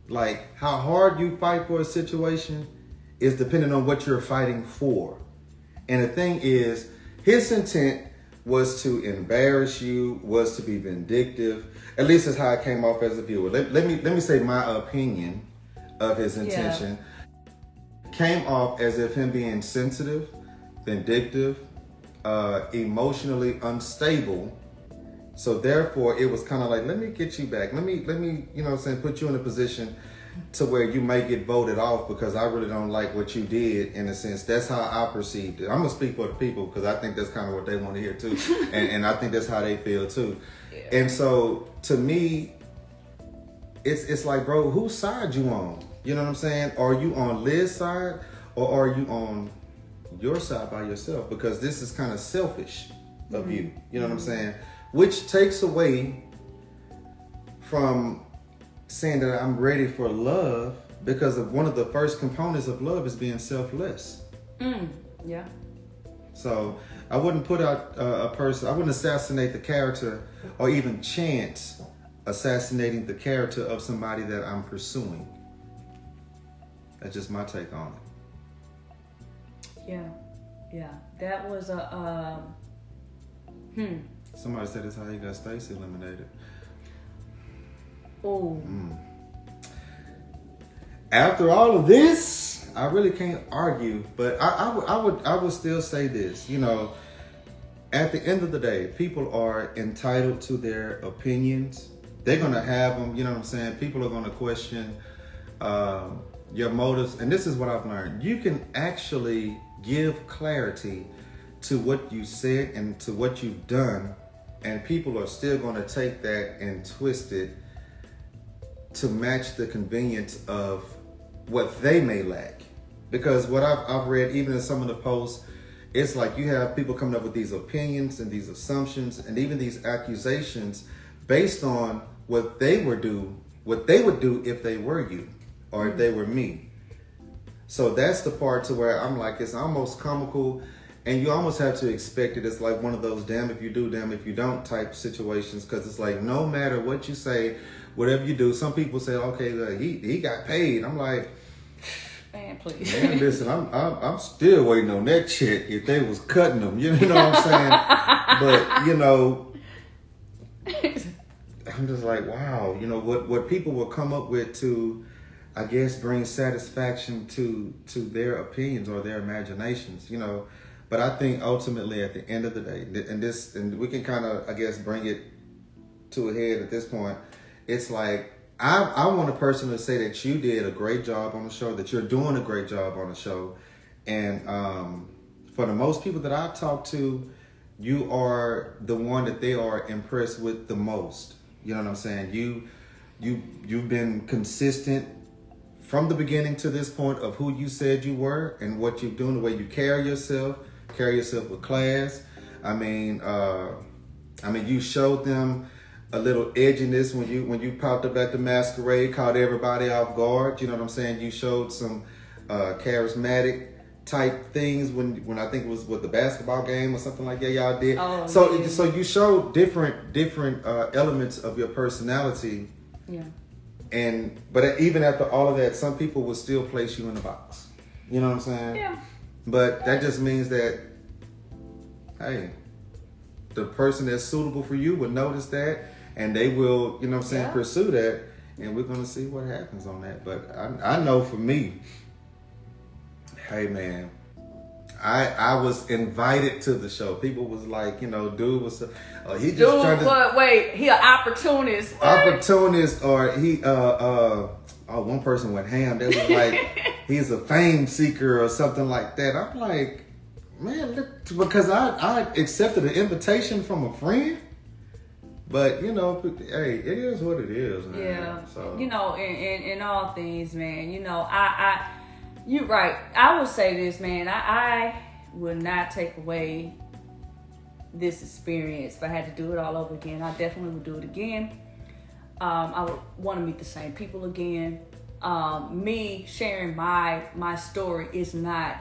Like how hard you fight for a situation is dependent on what you're fighting for. And the thing is, his intent was to embarrass you, was to be vindictive. At least that's how it came off as a viewer. Let me say my opinion of his intention. Yeah. Came off as if him being sensitive, vindictive, emotionally unstable. So therefore it was kind of like, let me get you back. Let me, you know what I'm saying, put you in a position to where you may get voted off because I really don't like what you did, in a sense. That's how I perceived it. I'm gonna speak for the people because I think that's kind of what they want to hear too. and I think that's how they feel too. Yeah. And so to me, it's like, bro, whose side you on? You know what I'm saying? Are you on Liz's side or are you on your side by yourself? Because this is kind of selfish of you. You know what I'm saying? Which takes away from saying that I'm ready for love, because of one of the first components of love is being selfless. Yeah. So I wouldn't put out a person, I wouldn't assassinate the character or even chance assassinating the character of somebody that I'm pursuing. That's just my take on it. Yeah. That was a, Somebody said that's how you got Stacy eliminated. Oh. After all of this, I really can't argue, but I would still say this. You know, at the end of the day, people are entitled to their opinions. They're gonna have them. You know what I'm saying? People are gonna question your motives, and this is what I've learned. You can actually give clarity to what you said and to what you've done, and people are still gonna take that and twist it to match the convenience of what they may lack. Because what I've read, even in some of the posts, it's like you have people coming up with these opinions and these assumptions and even these accusations based on what they would do if they were you or if they were me. So that's the part to where I'm like, it's almost comical, and you almost have to expect it. It's like one of those damn if you do, damn if you don't type situations, because it's like no matter what you say, whatever you do, some people say, okay, he got paid. I'm like, man, please. Man, listen, I'm still waiting on that check if they was cutting them. You know what I'm saying? But you know, I'm just like, wow. You know what people will come up with to, I guess, bring satisfaction to their opinions or their imaginations. You know, but I think ultimately at the end of the day, and we can kind of, I guess, bring it to a head at this point. It's like, I want a person to say that you did a great job on the show, that you're doing a great job on the show. And for the most people that I've talked to, you are the one that they are impressed with the most. You know what I'm saying? You've been consistent from the beginning to this point of who you said you were and what you're doing, the way you carry yourself with class. I mean, you showed them a little edginess when you popped up at the masquerade, caught everybody off guard. You know what I'm saying? You showed some charismatic type things when I think it was with the basketball game or something like that y'all did. Oh, so yeah. So you showed different elements of your personality. Yeah. But even after all of that, some people will still place you in the box. You know what I'm saying? Yeah. But that just means that, hey, the person that's suitable for you will notice that, and they will, you know what I'm saying, pursue that, and we're going to see what happens on that. But I know for me, hey man, I was invited to the show. People was like, you know, dude was, he just trying to... Wait, he an opportunist. Opportunist, or he, one person went ham. They was like, he's a fame seeker or something like that. I'm like, man, look, because I accepted an invitation from a friend. But, you know, hey, it is what it is, man. Yeah. So. You know, in all things, man, you know, you're right. I will say this, man. I will not take away this experience. If I had to do it all over again, I definitely would do it again. I would want to meet the same people again. Me sharing my story is not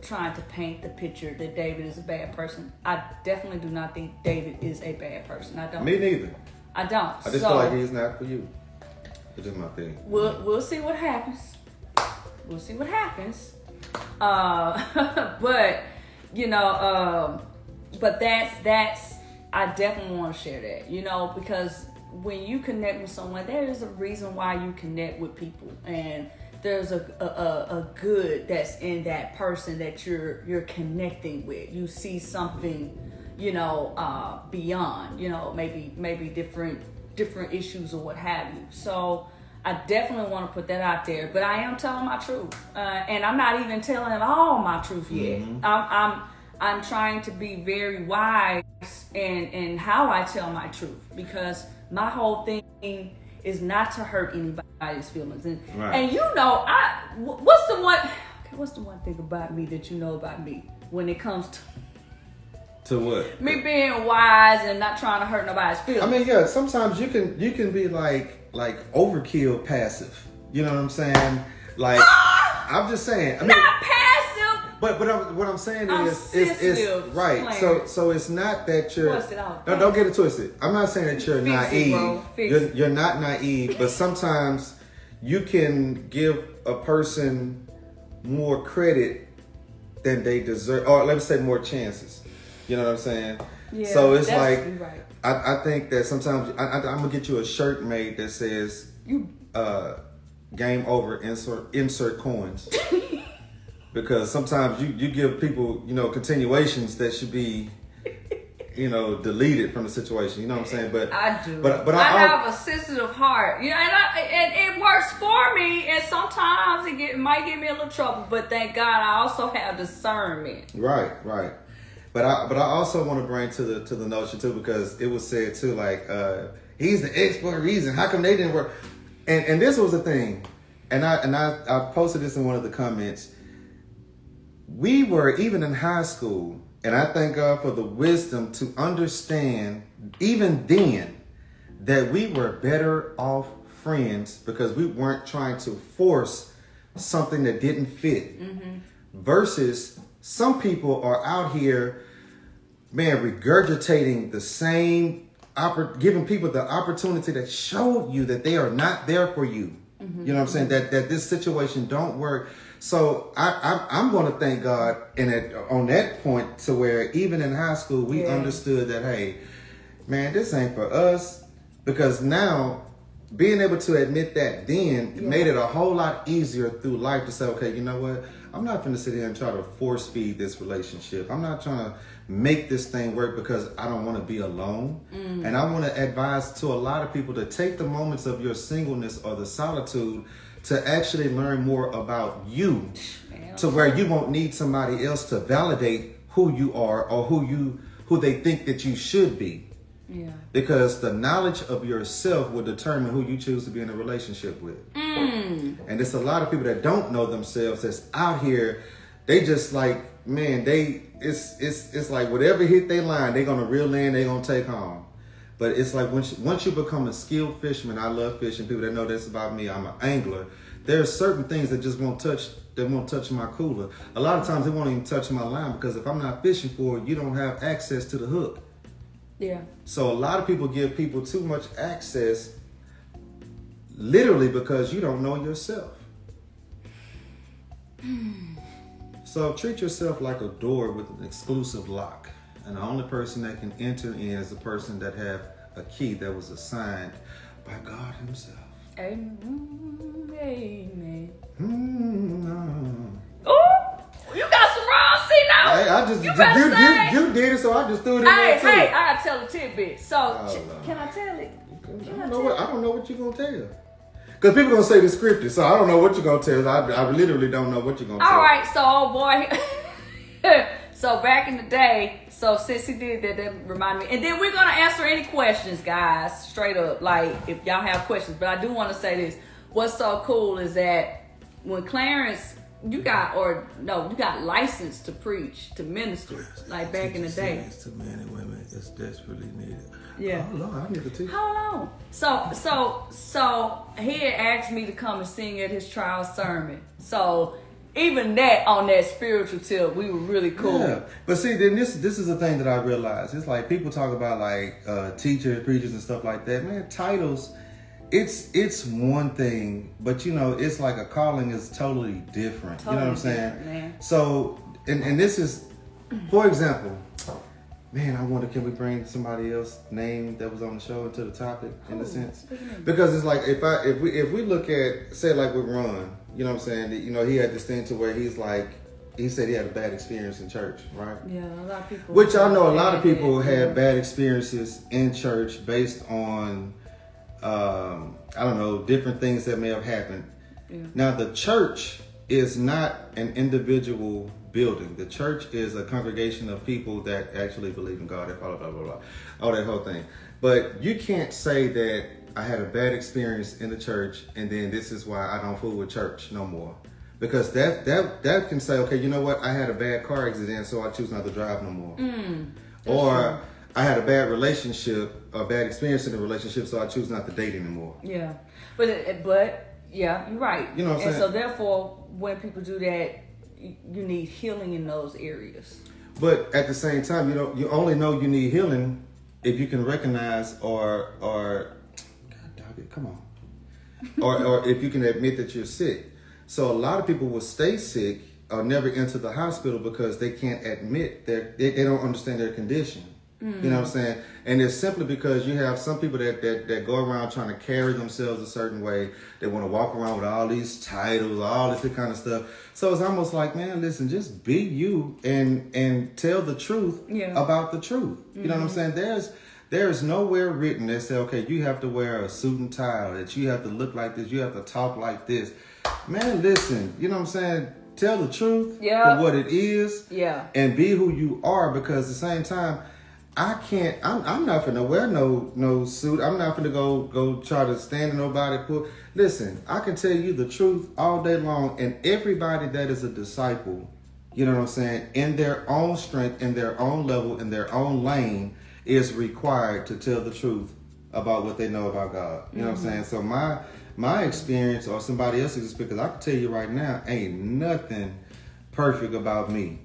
trying to paint the picture that David is a bad person. I definitely do not think David is a bad person. I don't. Me neither. I don't. I just feel like he's not for you. It's just my thing. We'll see what happens. We'll see what happens. But you know, but that's I definitely want to share that. You know, because when you connect with someone, there is a reason why you connect with people, and there's a good that's in that person that you're connecting with. You see something, you know, beyond, you know, maybe different issues or what have you. So I definitely want to put that out there, but I am telling my truth, and I'm not even telling all my truth yet. Mm-hmm. I'm trying to be very wise in how I tell my truth, because my whole thing is not to hurt anybody's feelings. And you know, what's the one? what's the one thing about me that you know about me when it comes To what? me being wise and not trying to hurt nobody's feelings? I mean, yeah, sometimes you can be like overkill passive. You know what I'm saying? Like, I'm just saying. I mean, not passive. But what I'm saying I'm is sensitive, right. Clarence. So it's not that you're. Twist it out. No, don't get it twisted. I'm not saying that you're Fix it, naive. bro. Fix it. You're not naive, but sometimes you can give a person more credit than they deserve, or let me say more chances. You know what I'm saying? Yeah, so it's that's like right. I think that sometimes I'm gonna get you a shirt made that says game over, insert coins. Because sometimes you give people, continuations that should be, deleted from the situation. You know what I'm saying? But I do. But I have a sensitive heart, and it works for me. And sometimes it might get me a little trouble. But thank God, I also have discernment. Right. But I also want to bring to the notion too, because it was said too, like he's the expert reason. How come they didn't work? And this was the thing, and I posted this in one of the comments. We were, even in high school, and I thank God for the wisdom to understand, even then, that we were better off friends because we weren't trying to force something that didn't fit. Mm-hmm. Versus some people are out here, man, regurgitating the same, giving people the opportunity that showed you that they are not there for you. Mm-hmm. You know what I'm saying? That this situation don't work. So I'm going to thank God on that point, to where even in high school, we understood that, hey, man, this ain't for us. Because now being able to admit that then made it a whole lot easier through life to say, okay, you know what? I'm not going to sit here and try to force feed this relationship. I'm not trying to make this thing work because I don't want to be alone. Mm. And I want to advise to a lot of people to take the moments of your singleness or the solitude to actually learn more about you, to where you won't need somebody else to validate who you are or who they think that you should be. Yeah. Because the knowledge of yourself will determine who you choose to be in a relationship with. Mm. And there's a lot of people that don't know themselves that's out here. They just like, man, it's like whatever hit they line, they're gonna reel in, they're gonna take home. But it's like once you become a skilled fisherman, I love fishing. People that know this about me, I'm an angler. There are certain things that just won't touch my cooler. A lot of times they won't even touch my line, because if I'm not fishing for it, you don't have access to the hook. Yeah. So a lot of people give people too much access, literally because you don't know yourself. So treat yourself like a door with an exclusive lock. And the only person that can enter in is the person that have a key that was assigned by God himself. Amen. Amen. Ooh, you got some wrong. See now? Hey, I just you did it, so I just threw it in there too. Hey, I gotta tell a tidbit. So can I tell it? I don't know what you're gonna tell. Because people gonna say the scripted, so I don't know what you're gonna tell. I literally don't know what you're gonna tell. All right, so oh boy. So back in the day, so since he did that reminded me. And then we're going to answer any questions, guys, straight up. Like, if y'all have questions. But I do want to say this. What's so cool is that when Clarence, you got licensed to preach, to minister, like back in the day. To men and women, it's desperately needed. Yeah. Oh, Lord, I need to teach. Hold on. So he had asked me to come and sing at his trial sermon. So even that, on that spiritual tip, we were really cool. Yeah. But see, then this is the thing that I realized. It's like people talk about like teachers, preachers, and stuff like that. Man, titles, it's one thing, but it's like a calling is totally different. You know what I'm saying? Man. So, and this is, for example, man, I wonder, can we bring somebody else's name that was on the show into the topic in a sense? Because it's like if we look at, say, like with Ron. You know what I'm saying? He had this thing to where he said he had a bad experience in church, right? Yeah, a lot of people. Which I know a lot of people had bad experiences in church based on, I don't know, different things that may have happened. Yeah. Now, the church is not an individual building. The church is a congregation of people that actually believe in God, blah, blah, blah, blah, all that whole thing. But you can't say that I had a bad experience in the church and then this is why I don't fool with church no more. because that can say, okay, you know what, I had a bad car accident, so I choose not to drive no more. Or I had a bad relationship, a bad experience in the relationship, so I choose not to date anymore. Yeah, but yeah, you're right. You know what I'm saying? So therefore, when people do that, you need healing in those areas. But at the same time, you only know you need healing if you can recognize or God dog it, come on. or if you can admit that you're sick. So a lot of people will stay sick or never enter the hospital because they can't admit that they don't understand their condition. You know what I'm saying? And it's simply because you have some people that go around trying to carry themselves a certain way. They want to walk around with all these titles, all this kind of stuff. So it's almost like, man, listen, just be you and tell the truth about the truth. You know what I'm saying? There's nowhere written that say, okay, you have to wear a suit and tie, or that you have to look like this, you have to talk like this. Man, listen, you know what I'm saying? Tell the truth for what it is, and be who you are. Because at the same time, I'm not finna wear no suit. I'm not finna go try to stand in nobody. Listen, I can tell you the truth all day long, and everybody that is a disciple, you know what I'm saying, in their own strength, in their own level, in their own lane, is required to tell the truth about what they know about God. You know what I'm saying? So my experience or somebody else's experience, because I can tell you right now, ain't nothing perfect about me.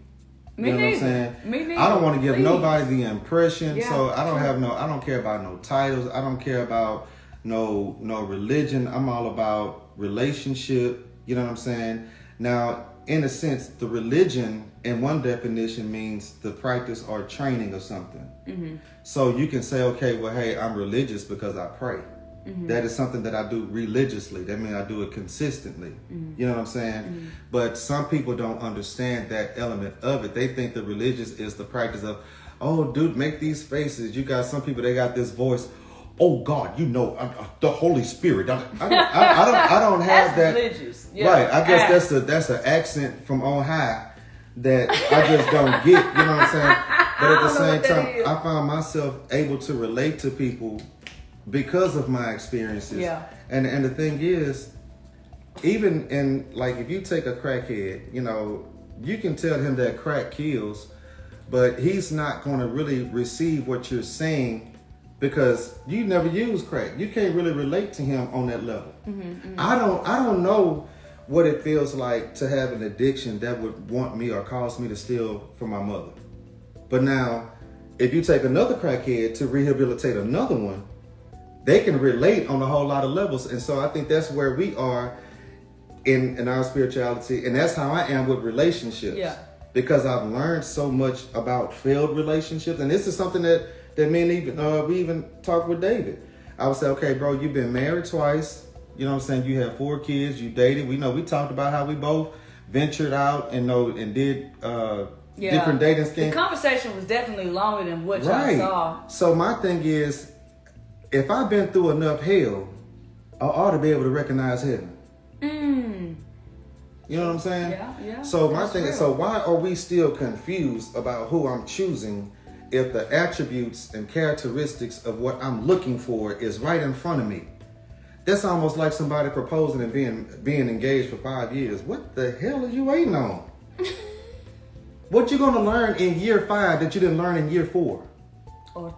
You know what I'm saying? Me neither. I don't want to give nobody the impression, so I don't care about no titles. I don't care about no religion. I'm all about relationship. You know what I'm saying? Now, in a sense, the religion in one definition means the practice or training of something. So you can say, okay, well, hey, I'm religious because I pray. That is something that I do religiously. That means I do it consistently. You know what I'm saying? But some people don't understand that element of it. They think the religious is the practice of, oh, dude, make these faces. You got some people, they got this voice. Oh God, you know, the Holy Spirit. I don't have that. Religious. Right. I guess that's an accent from on high that I just don't get. You know what I'm saying? But at the same time, I found myself able to relate to people because of my experiences. And the thing is, even in, like, if you take a crackhead, you know, you can tell him that crack kills, but he's not going to really receive what you're saying because you never use crack. You can't really relate to him on that level. I don't know what it feels like to have an addiction that would want me or cause me to steal from my mother. But now, if you take another crackhead to rehabilitate another one, they can relate on a whole lot of levels. And so I think that's where we are in our spirituality. And that's how I am with relationships. Because I've learned so much about failed relationships. And this is something that me and we even talked with David. I would say, okay, bro, you've been married twice. You know what I'm saying? You have 4 kids. You dated. We talked about how we both ventured out and did different dating schemes. The conversation was definitely longer than what y'all saw. So my thing is, if I've been through enough hell, I ought to be able to recognize heaven. You know what I'm saying? Yeah. So my thing is, so why are we still confused about who I'm choosing if the attributes and characteristics of what I'm looking for is right in front of me? That's almost like somebody proposing and being engaged for 5 years. What the hell are you waiting on? What you gonna learn in year 5 that you didn't learn in year 4? Or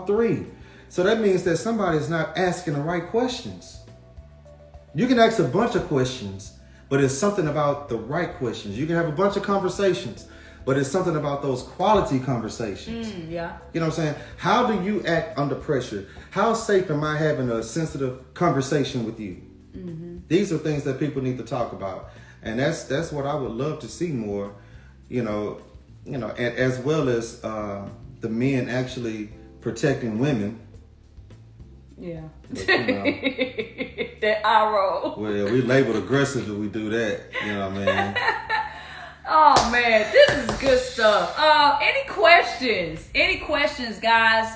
3. So that means that somebody's not asking the right questions. You can ask a bunch of questions, but it's something about the right questions. You can have a bunch of conversations, but it's something about those quality conversations. You know what I'm saying? How do you act under pressure? How safe am I having a sensitive conversation with you? These are things that people need to talk about. And that's what I would love to see more, and as well as the men actually protecting women. But, that eye roll. Well, we labeled aggressive if we do that. You know what I mean? Oh man, this is good stuff. Any questions? Any questions, guys?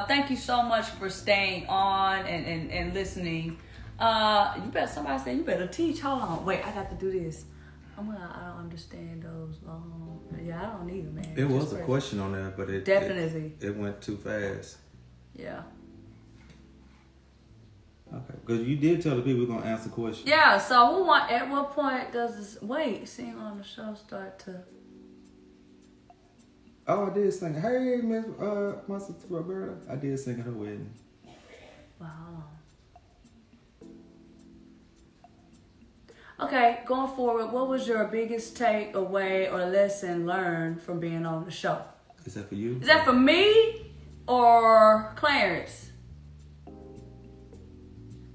Thank you so much for staying on and listening. Somebody said you better teach. Hold on. Wait, I got to do this. I don't understand those long. I don't either, man. It was a question on there, but it definitely it went too fast. Yeah. Okay, because you did tell the people we're gonna answer questions. Yeah. So at what point does this sing on the show start to? Oh, I did sing. Hey, Miss, my sister Roberta. I did sing at her wedding. Wow. Okay, going forward, what was your biggest takeaway or lesson learned from being on the show? Is that for you? Is that for me or Clarence?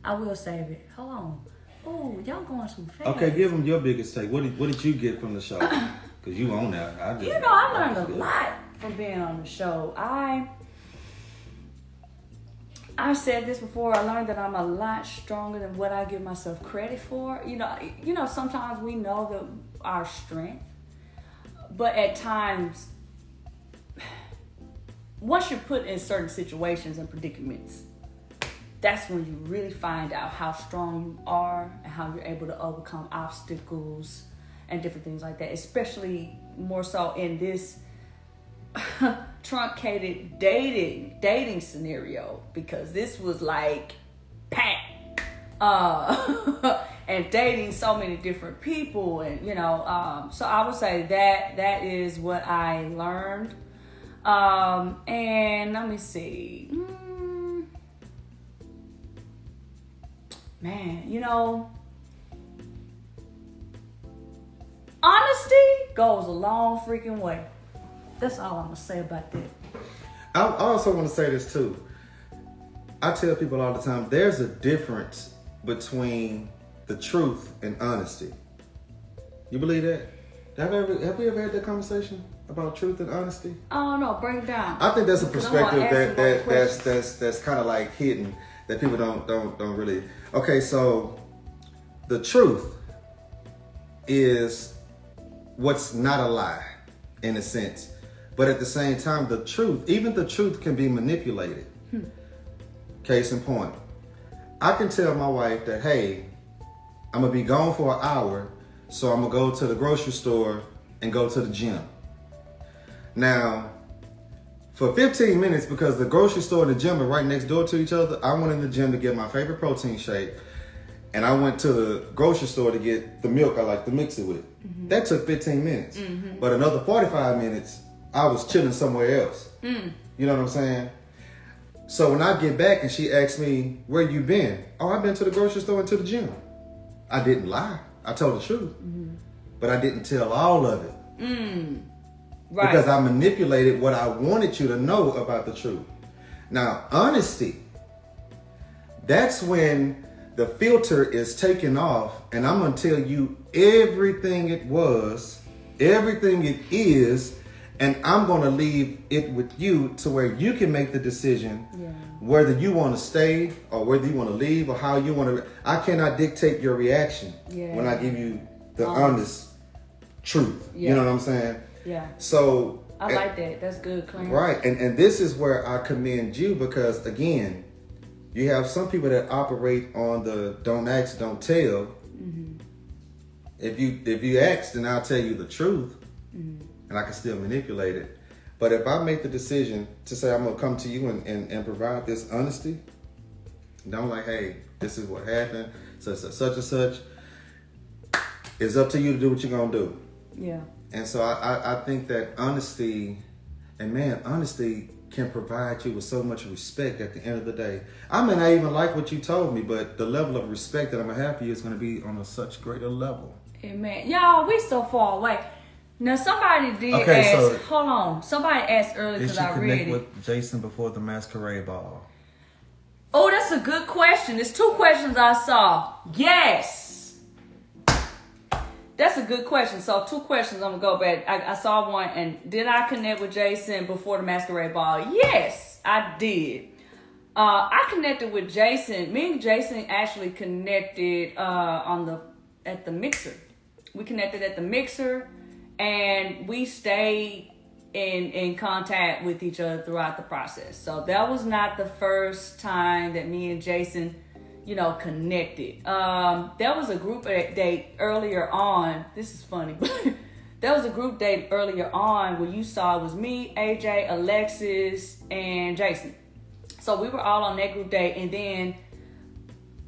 I will save it. Hold on. Oh, y'all going too fast. Okay, give them your biggest take. What did you get from the show? Because you own that. I learned a lot from being on the show. I said this before. I learned that I'm a lot stronger than what I give myself credit for. You know, sometimes we know our strength, but at times, once you're put in certain situations and predicaments, that's when you really find out how strong you are and how you're able to overcome obstacles and different things like that. Especially more so in this truncated dating scenario, because this was like packed and dating so many different people, and so I would say that is what I learned. And let me see, man, honesty goes a long freaking way. That's all I'm gonna say about that. I also want to say this too. I tell people all the time, there's a difference between the truth and honesty. You believe that? Have we ever had that conversation about truth and honesty? Oh no, break it down. I think that's a perspective that's kind of like hidden, that people don't really. Okay, so the truth is what's not a lie in a sense. But at the same time, even the truth can be manipulated. Case in point, I can tell my wife that, hey, I'm gonna be gone for an hour, so I'm gonna go to the grocery store and go to the gym. Now, for 15 minutes, because the grocery store and the gym are right next door to each other, I went in the gym to get my favorite protein shake, and I went to the grocery store to get the milk I like to mix it with. Mm-hmm. That took 15 minutes. Mm-hmm. But another 45 minutes, I was chilling somewhere else. You know what I'm saying? So when I get back and she asks me, where you been? Oh, I've been to the grocery store and to the gym. I didn't lie. I told the truth. But I didn't tell all of it. Right. Because I manipulated what I wanted you to know about the truth. Now, honesty, that's when the filter is taken off and I'm going to tell you everything it was, everything it is, and I'm going to leave it with you to where you can make the decision whether you want to stay or whether you want to leave or how you want to. I cannot dictate your reaction when I give you the honest truth. You know what I'm saying? Yeah. So I like that. That's good, Clarence. Right. And this is where I commend you, because again, you have some people that operate on the don't ask, don't tell. If you ask, then I'll tell you the truth. And I can still manipulate it. But if I make the decision to say I'm going to come to you and provide this honesty, don't like, hey, this is what happened, such and such. It's up to you to do what you're going to do. Yeah. And so I think that honesty can provide you with so much respect at the end of the day. I may not even like what you told me, but the level of respect that I'm going to have for you is going to be on a such greater level. Amen. Y'all, we so far away. Now, somebody did ask, hold on. Somebody asked earlier because I read it. Did she connect with Jason before the masquerade ball? Oh, that's a good question. There's 2 questions I saw. Yes. That's a good question. So 2 questions. I'm going to go back. I saw one. And did I connect with Jason before the masquerade ball? Yes, I did. I connected with Jason. Me and Jason actually connected at the mixer. We connected at the mixer. And we stayed in contact with each other throughout the process. So that was not the first time that me and Jason, connected. There was a group date earlier on. This is funny, but there was a group date earlier on where you saw it was me, AJ, Alexis, and Jason. So we were all on that group date. And then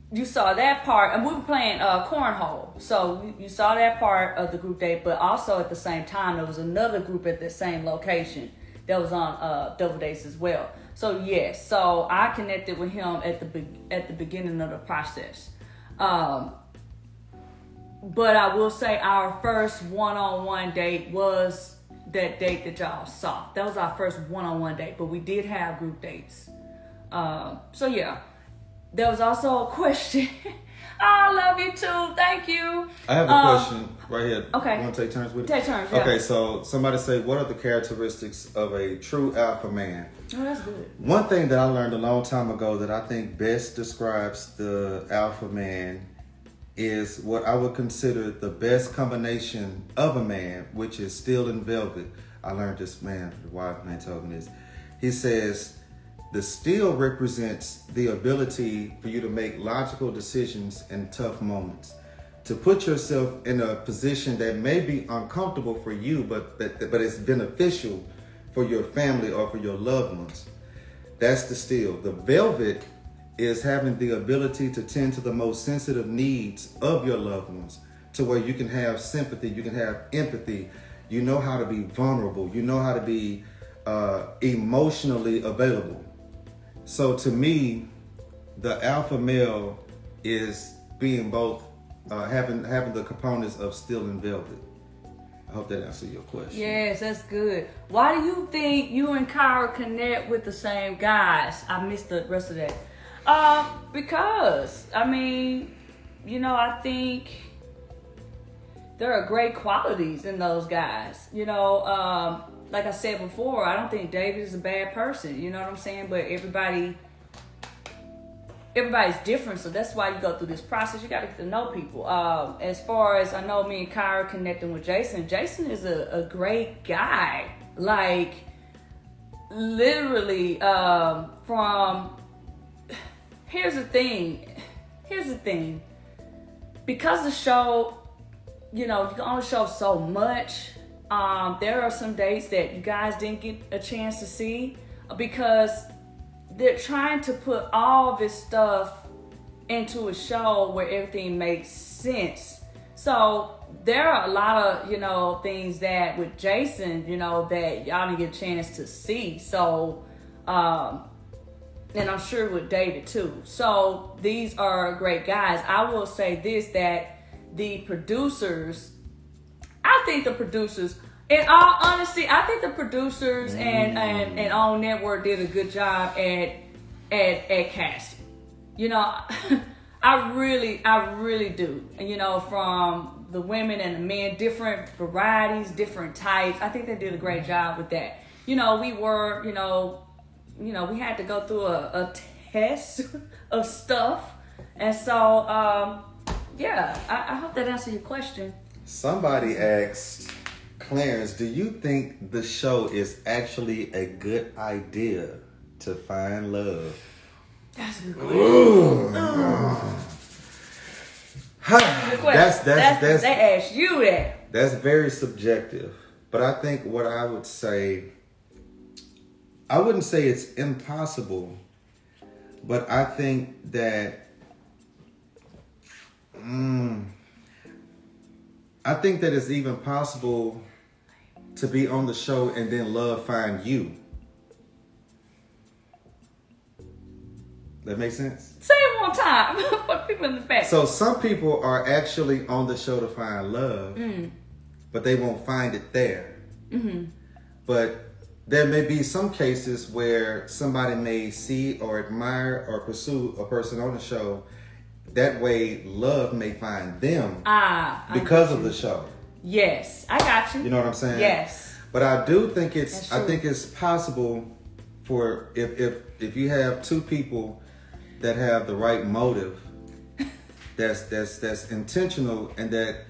you saw that part, and we were playing cornhole. So you saw that part of the group date, but also at the same time, there was another group at the same location that was on double dates as well. So yes, so I connected with him at the beginning of the process. But I will say our first one-on-one date was that date that y'all saw. That was our first one-on-one date, but we did have group dates. So yeah. There was also a question. I love you too. Thank you. I have a question right here. Okay. You want to take turns with it? Take turns, yeah. Okay, so somebody say, what are the characteristics of a true alpha man? Oh, that's good. One thing that I learned a long time ago that I think best describes the alpha man is what I would consider the best combination of a man, which is steel and velvet. I learned this, man, the wise man told me this. He says, the steel represents the ability for you to make logical decisions in tough moments, to put yourself in a position that may be uncomfortable for you, but it's beneficial for your family or for your loved ones. That's the steel. The velvet is having the ability to tend to the most sensitive needs of your loved ones, to where you can have sympathy, you can have empathy, you know how to be vulnerable, you know how to be emotionally available. So to me, the alpha male is being both, having the components of steel and velvet. I hope that answers your question. Yes, that's good. Why do you think you and Kyra connect with the same guys? I missed the rest of that. Because, I mean, you know, I think there are great qualities in those guys. You know, like I said before, I don't think David is a bad person. You know what I'm saying? But everybody's different, so that's why you go through this process. You got to get to know people. As far as I know, me and Kyra connecting with Jason. Jason is a great guy. Like, literally, here's the thing. Because the show, you know, you can only show so much. There are some dates that you guys didn't get a chance to see because they're trying to put all this stuff into a show where everything makes sense. So there are a lot of, you know, things that with Jason, you know, that y'all didn't get a chance to see. So, and I'm sure with David too. So these are great guys. I will say this, that the producers, I think the producers, in all honesty, I think the producers and On Network did a good job at casting. You know, I really do. And you know, from the women and the men, different varieties, different types. I think they did a great job with that. You know, we were, you know, we had to go through a test of stuff. And so, yeah, I hope that answered your question. Somebody asked, Clarence, do you think the show is actually a good idea to find love? That's a good question. They asked you that. That's very subjective. But I think what I would say, I wouldn't say it's impossible, but I think that it's even possible to be on the show and then love find you. That makes sense? Say it one time for people in the back. So some people are actually on the show to find love, but they won't find it there. Mm-hmm. But there may be some cases where somebody may see or admire or pursue a person on the show. That way, love may find them because of the show. Yes, I got you. You know what I'm saying? Yes. But I do think it's possible for if you have two people that have the right motive, that's intentional and that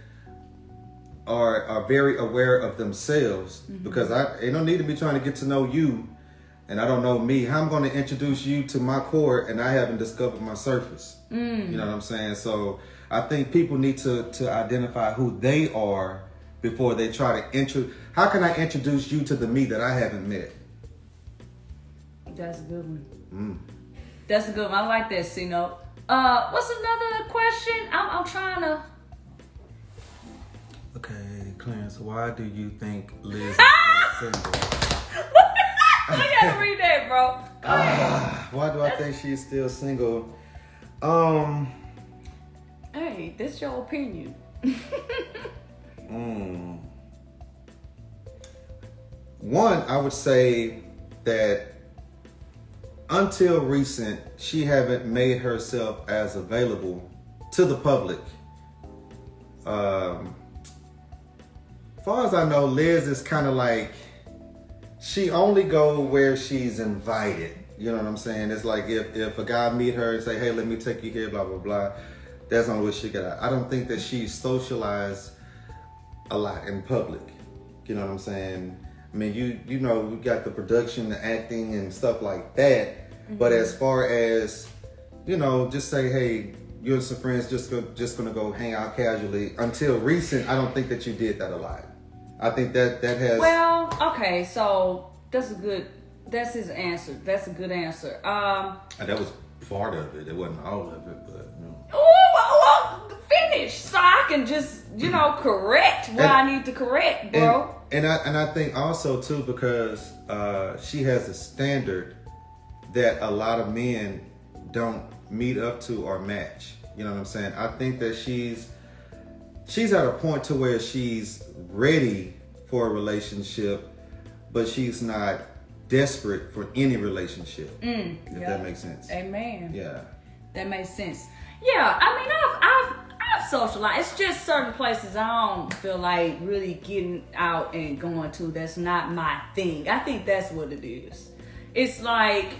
are very aware of themselves. Mm-hmm. Because ain't no need to be trying to get to know you and I don't know me. How I'm going to introduce you to my core and I haven't discovered my surface. You know what I'm saying? So I think people need to identify who they are before they try to how can I introduce you to the me that I haven't met? That's a good one. That's a good one. I like that, C-Note. What's another question? I'm trying to. Okay, Clarence, why do you think Liz is single? I gotta read that, bro. Go ahead. Why do I think she's still single? Hey, this your opinion. One, I would say that until recent, she haven't made herself as available to the public. As far as I know, Liz is kind of like, she only go where she's invited. You know what I'm saying? It's like if a guy meet her and say, hey, let me take you here, blah, blah, blah. That's only what she got. I don't think that she's socialized a lot in public. You know what I'm saying? I mean, you know, we got the production, the acting and stuff like that. Mm-hmm. But as far as, you know, just say, hey, you and some friends just gonna go hang out casually. Until recent, I don't think that you did that a lot. I think that has. Well, okay, so that's his answer. That's a good answer. That was part of it. It wasn't all of it, but you know. Well, finish so I can just, you know, correct what I need to correct, bro. And I think also too, because she has a standard that a lot of men don't meet up to or match. You know what I'm saying? I think that she's at a point to where she's ready for a relationship, but she's not desperate for any relationship. If that makes sense. Amen. Yeah. That makes sense. Yeah, I mean, I've socialized. It's just certain places I don't feel like really getting out and going to. That's not my thing. I think that's what it is. It's like,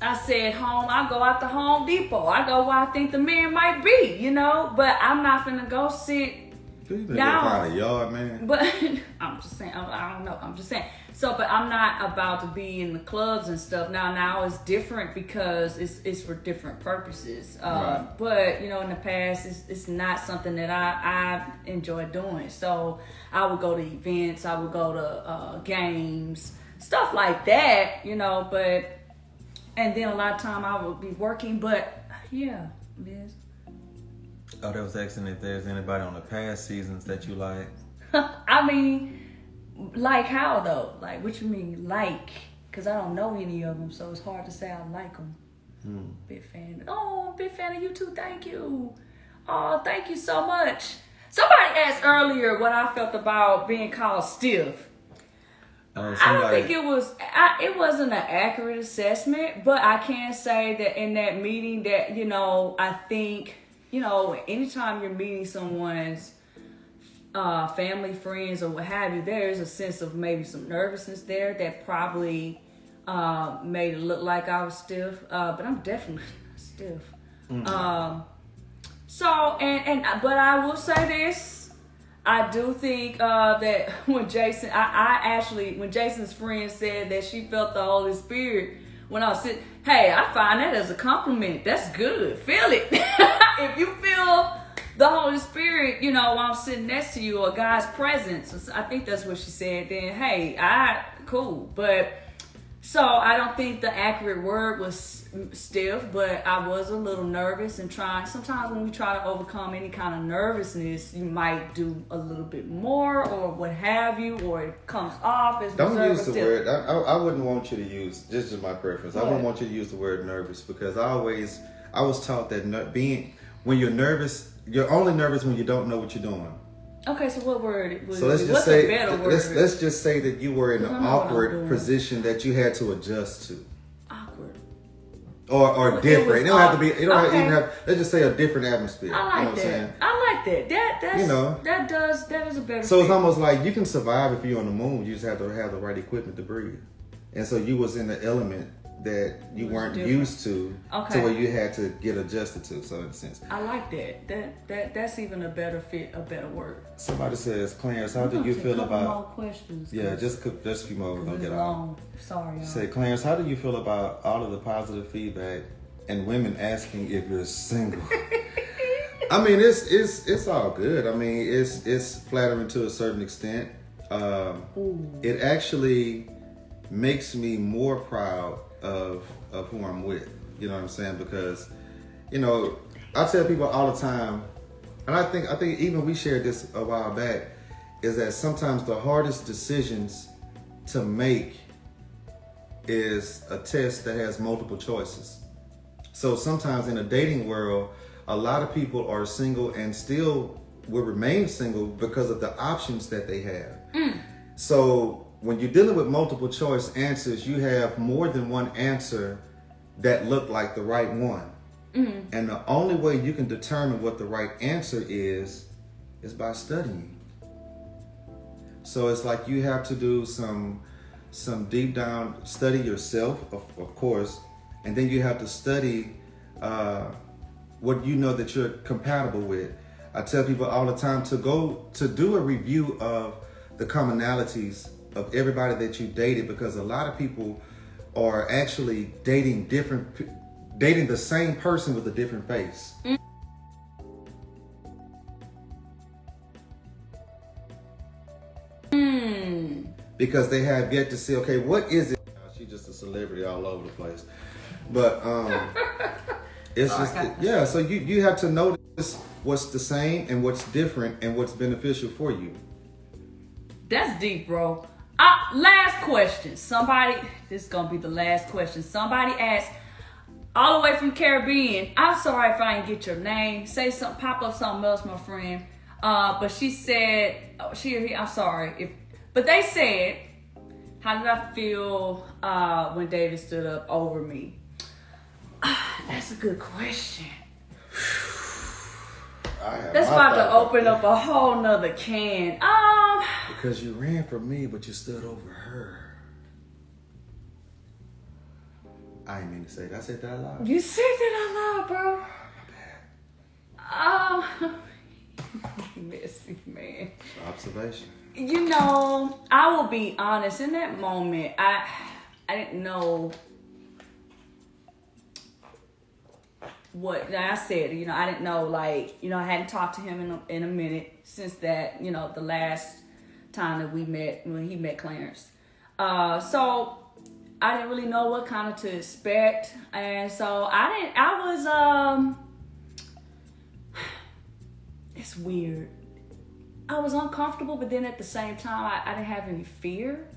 I said home, I go out to Home Depot. I go where I think the man might be, you know? But I'm not finna go sit You been down. go find a yard, man. But I'm just saying, I don't know. I'm just saying. So, but I'm not about to be in the clubs and stuff. Now it's different because it's for different purposes. Right. But, you know, in the past, it's not something that I enjoy doing. So I would go to events. I would go to games, stuff like that, you know, but... And then a lot of time I would be working, but yeah, Liz. Oh, that was asking if there's anybody on the past seasons that you like. I mean, like how though? Like, what you mean, like? Because I don't know any of them, so it's hard to say I like them. Big fan. Oh, big fan of you too. Thank you. Oh, thank you so much. Somebody asked earlier what I felt about being called stiff. I don't think it wasn't an accurate assessment, but I can say that in that meeting that, you know, I think, you know, anytime you're meeting someone's family, friends, or what have you, there is a sense of maybe some nervousness there that probably made it look like I was stiff, but I'm definitely stiff. Mm-hmm. But I will say this. I do think that when when Jason's friend said that she felt the Holy Spirit when I was sitting, hey, I find that as a compliment. That's good. Feel it. If you feel the Holy Spirit, you know, while I'm sitting next to you or God's presence, I think that's what she said, then hey, cool. But so I don't think the accurate word was stiff, but I was a little nervous and trying. Sometimes when we try to overcome any kind of nervousness, you might do a little bit more or what have you, or it comes off as don't use the word. I wouldn't want you to use, this is my preference. What? I wouldn't want you to use the word nervous because I was taught that when you're nervous, you're only nervous when you don't know what you're doing. Okay, so what word was? So let's just say, a better word? Let's just say that you were in an awkward position that you had to adjust to. Awkward. Or different. It don't have to be. It don't even have. Let's just say a different atmosphere. I like you know what that. I'm saying? I like that. That's, you know, that is a better. So it's almost like you can survive if you're on the moon. You just have to have the right equipment to breathe. And so you was in the element that you weren't used to where you had to get adjusted to. So in a sense, I like that. That's even a better fit, a better word. Somebody says, Clarence, how do you feel about? More questions. Yeah, just a few more. We're gonna get on. Sorry. Y'all. Say, Clarence, how do you feel about all of the positive feedback and women asking if you're single? I mean, it's all good. I mean, it's flattering to a certain extent. It actually makes me more proud of who I'm with. You know what I'm saying? Because You know, I tell people all the time, and I think even we shared this a while back, is that sometimes the hardest decisions to make is a test that has multiple choices. So sometimes in a dating world, a lot of people are single and still will remain single because of the options that they have. So when you're dealing with multiple choice answers, you have more than one answer that look like the right one. And the only way you can determine what the right answer is by studying. So it's like you have to do some deep down study yourself, of course, and then you have to study what you know that you're compatible with. I tell people all the time to do a review of the commonalities of everybody that you dated, because a lot of people are actually dating the same person with a different face. Because they have yet to see, okay, what is it? She's just a celebrity all over the place. But it's just, so you have to notice what's the same and what's different and what's beneficial for you. That's deep, bro. Last question. This is going to be the last question. Somebody asked, all the way from Caribbean, I'm sorry if I didn't get your name. Say something, pop up something else, my friend. But she said, I'm sorry. But they said, how did I feel when David stood up over me? That's a good question. That's about to open up a whole nother can. Because you ran from me, but you stood over her. I didn't mean to say that. I said that out loud. You said that out loud, bro. My bad. Messy, man. Observation. You know, I will be honest. In that moment, I didn't know what I said. You know, I didn't know, like, you know, I hadn't talked to him in a minute since that, you know, the last time that we met, when he met Clarence. So I didn't really know what kind of to expect. And so it's weird. I was uncomfortable, but then at the same time, I didn't have any fear.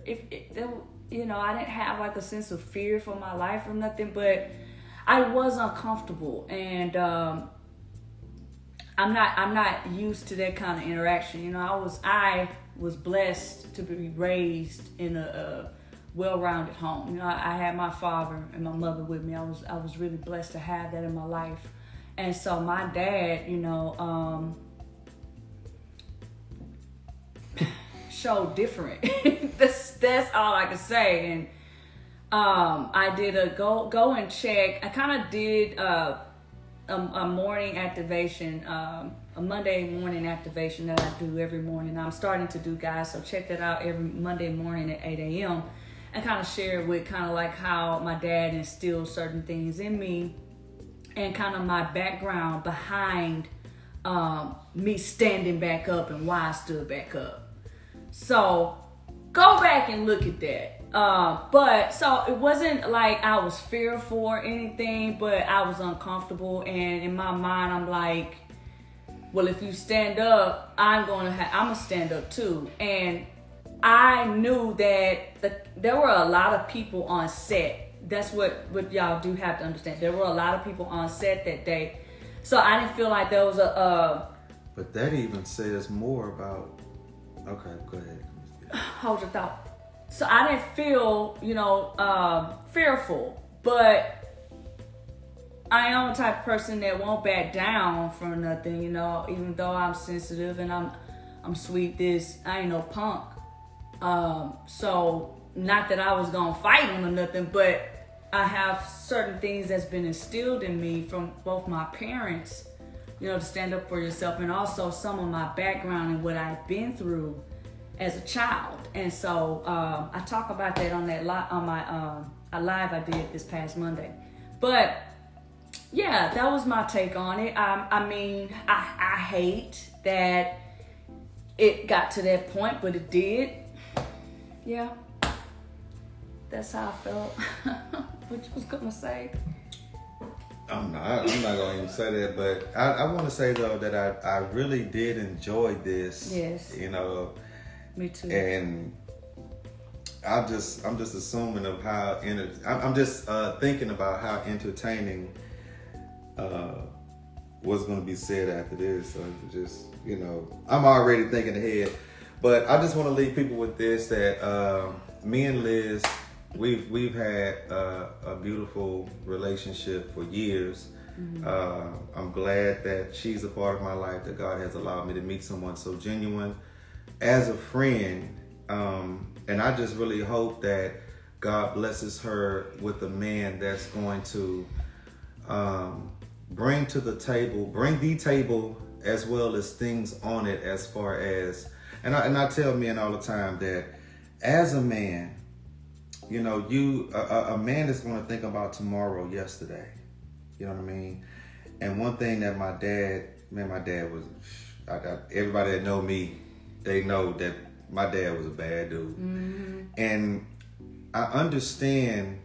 You know, I didn't have like a sense of fear for my life or nothing, but I was uncomfortable, and I'm not used to that kind of interaction. You know, I was blessed to be raised in a well-rounded home. You know, I had my father and my mother with me. I was really blessed to have that in my life, and so my dad, you know, showed different. that's all I can say. And I did a go and check. I kind of did a morning activation, a Monday morning activation that I do every morning. I'm starting to do, guys, so check that out every Monday morning at 8 a.m. and kind of share with kind of like how my dad instilled certain things in me and kind of my background behind me standing back up and why I stood back up. So go back and look at that. But so it wasn't like I was fearful or anything, but I was uncomfortable. And in my mind, I'm like, well, if you stand up, I'm gonna stand up too. And I knew that there were a lot of people on set. That's what y'all do have to understand. There were a lot of people on set that day. So I didn't feel like there was But that even says more about. Okay, go ahead. Hold your thought. So I didn't feel, you know, fearful, but I am the type of person that won't back down for nothing, you know, even though I'm sensitive and I'm sweet. I ain't no punk. So not that I was gonna fight him or nothing, but I have certain things that's been instilled in me from both my parents, you know, to stand up for yourself, and also some of my background and what I've been through as a child. And so I talk about that on my a live I did this past Monday. But yeah, that was my take on it. I mean, I hate that it got to that point, but it did. Yeah, that's how I felt. What you was gonna say? I'm not gonna even say that, but I want to say though that I really did enjoy this. Yes. You know. Me too. And I'm just assuming of how I'm just thinking about how entertaining what's going to be said after this. So just, you know, I'm already thinking ahead. But I just want to leave people with this, that me and Liz, we've had a beautiful relationship for years. I'm glad that she's a part of my life, that God has allowed me to meet someone so genuine as a friend. And I just really hope that God blesses her with a man that's going to bring the table as well as things on it, as far as, and I tell men all the time that as a man, you know, a man is going to think about tomorrow, yesterday. You know what I mean? And one thing that my dad was, everybody that know me, they know that my dad was a bad dude. Mm-hmm. And I understand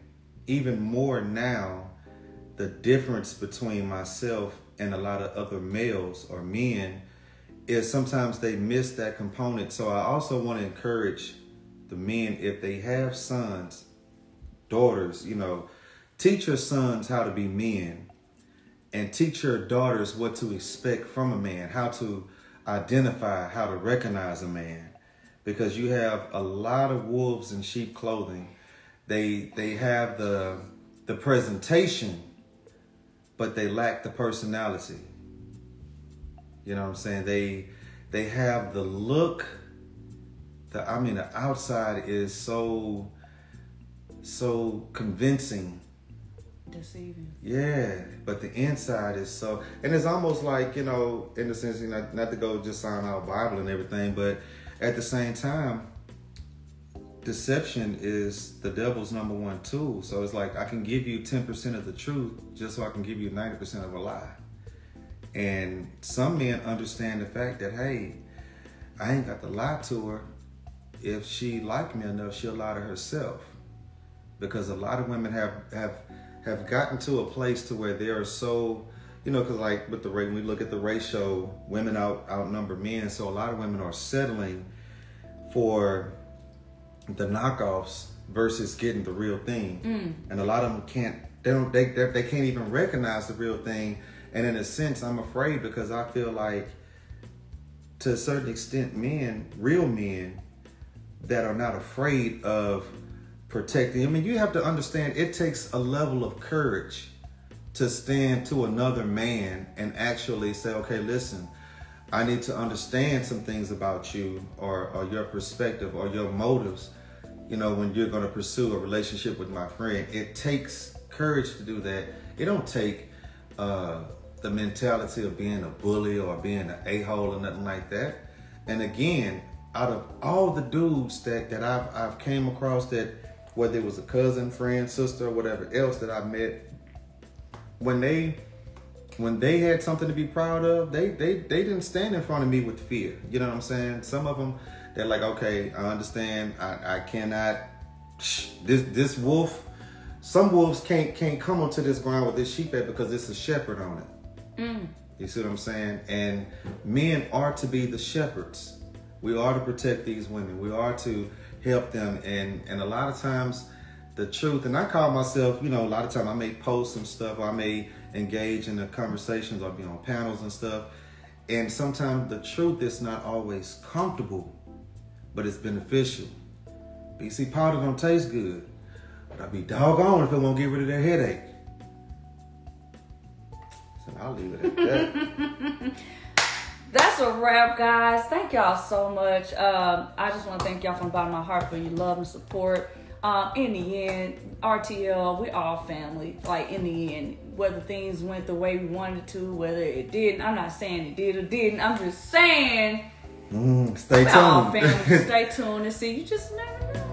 even more now the difference between myself and a lot of other males or men is sometimes they miss that component. So I also want to encourage the men, if they have sons, daughters, you know, teach your sons how to be men, and teach your daughters what to expect from a man, how to identify, how to recognize a man. Because you have a lot of wolves in sheep clothing. They have the presentation, but they lack the personality. You know what I'm saying? They have the look. The outside is so convincing. Deceiving. Yeah, but the inside is so, and it's almost like, you know, in the sense, you know, not to go just sound out Bible and everything, but at the same time, deception is the devil's number one tool. So it's like I can give you 10% of the truth just so I can give you 90% of a lie. And some men understand the fact that, hey, I ain't got to lie to her. If she liked me enough, she'll lie to herself. Because a lot of women have gotten to a place to where they are so, you know, because like with the rate, when we look at the ratio, women outnumber men. So a lot of women are settling for the knockoffs versus getting the real thing. And a lot of them they can't even recognize the real thing. And in a sense, I'm afraid, because I feel like to a certain extent, real men that are not afraid of protecting. I mean, you have to understand, it takes a level of courage to stand to another man and actually say, okay, listen, I need to understand some things about you, or your perspective or your motives, you know, when you're going to pursue a relationship with my friend. It takes courage to do that. It don't take the mentality of being a bully or being an a-hole or nothing like that. And again, out of all the dudes that I've came across, that whether it was a cousin, friend, sister, or whatever else that I met, when they had something to be proud of, they didn't stand in front of me with fear. You know what I'm saying? Some of them, they're like, okay, I understand. I cannot. This wolf. Some wolves can't come onto this ground with this sheep head because it's a shepherd on it. You see what I'm saying? And men are to be the shepherds. We are to protect these women. We are to help them. And a lot of times the truth, and I call myself, you know, a lot of times I may post some stuff, or I may engage in the conversations, or be on panels and stuff. And sometimes the truth is not always comfortable, but it's beneficial. But you see, powder don't taste good, but I'll be doggone if it won't get rid of that headache. So I'll leave it at that. That's a wrap, guys. Thank y'all so much. I just want to thank y'all from the bottom of my heart for your love and support. In the end, RTL, we all family. Like, in the end, whether things went the way we wanted to, whether it didn't. I'm not saying it did or didn't. I'm just saying, stay tuned. all family. Stay tuned and see. You just never know.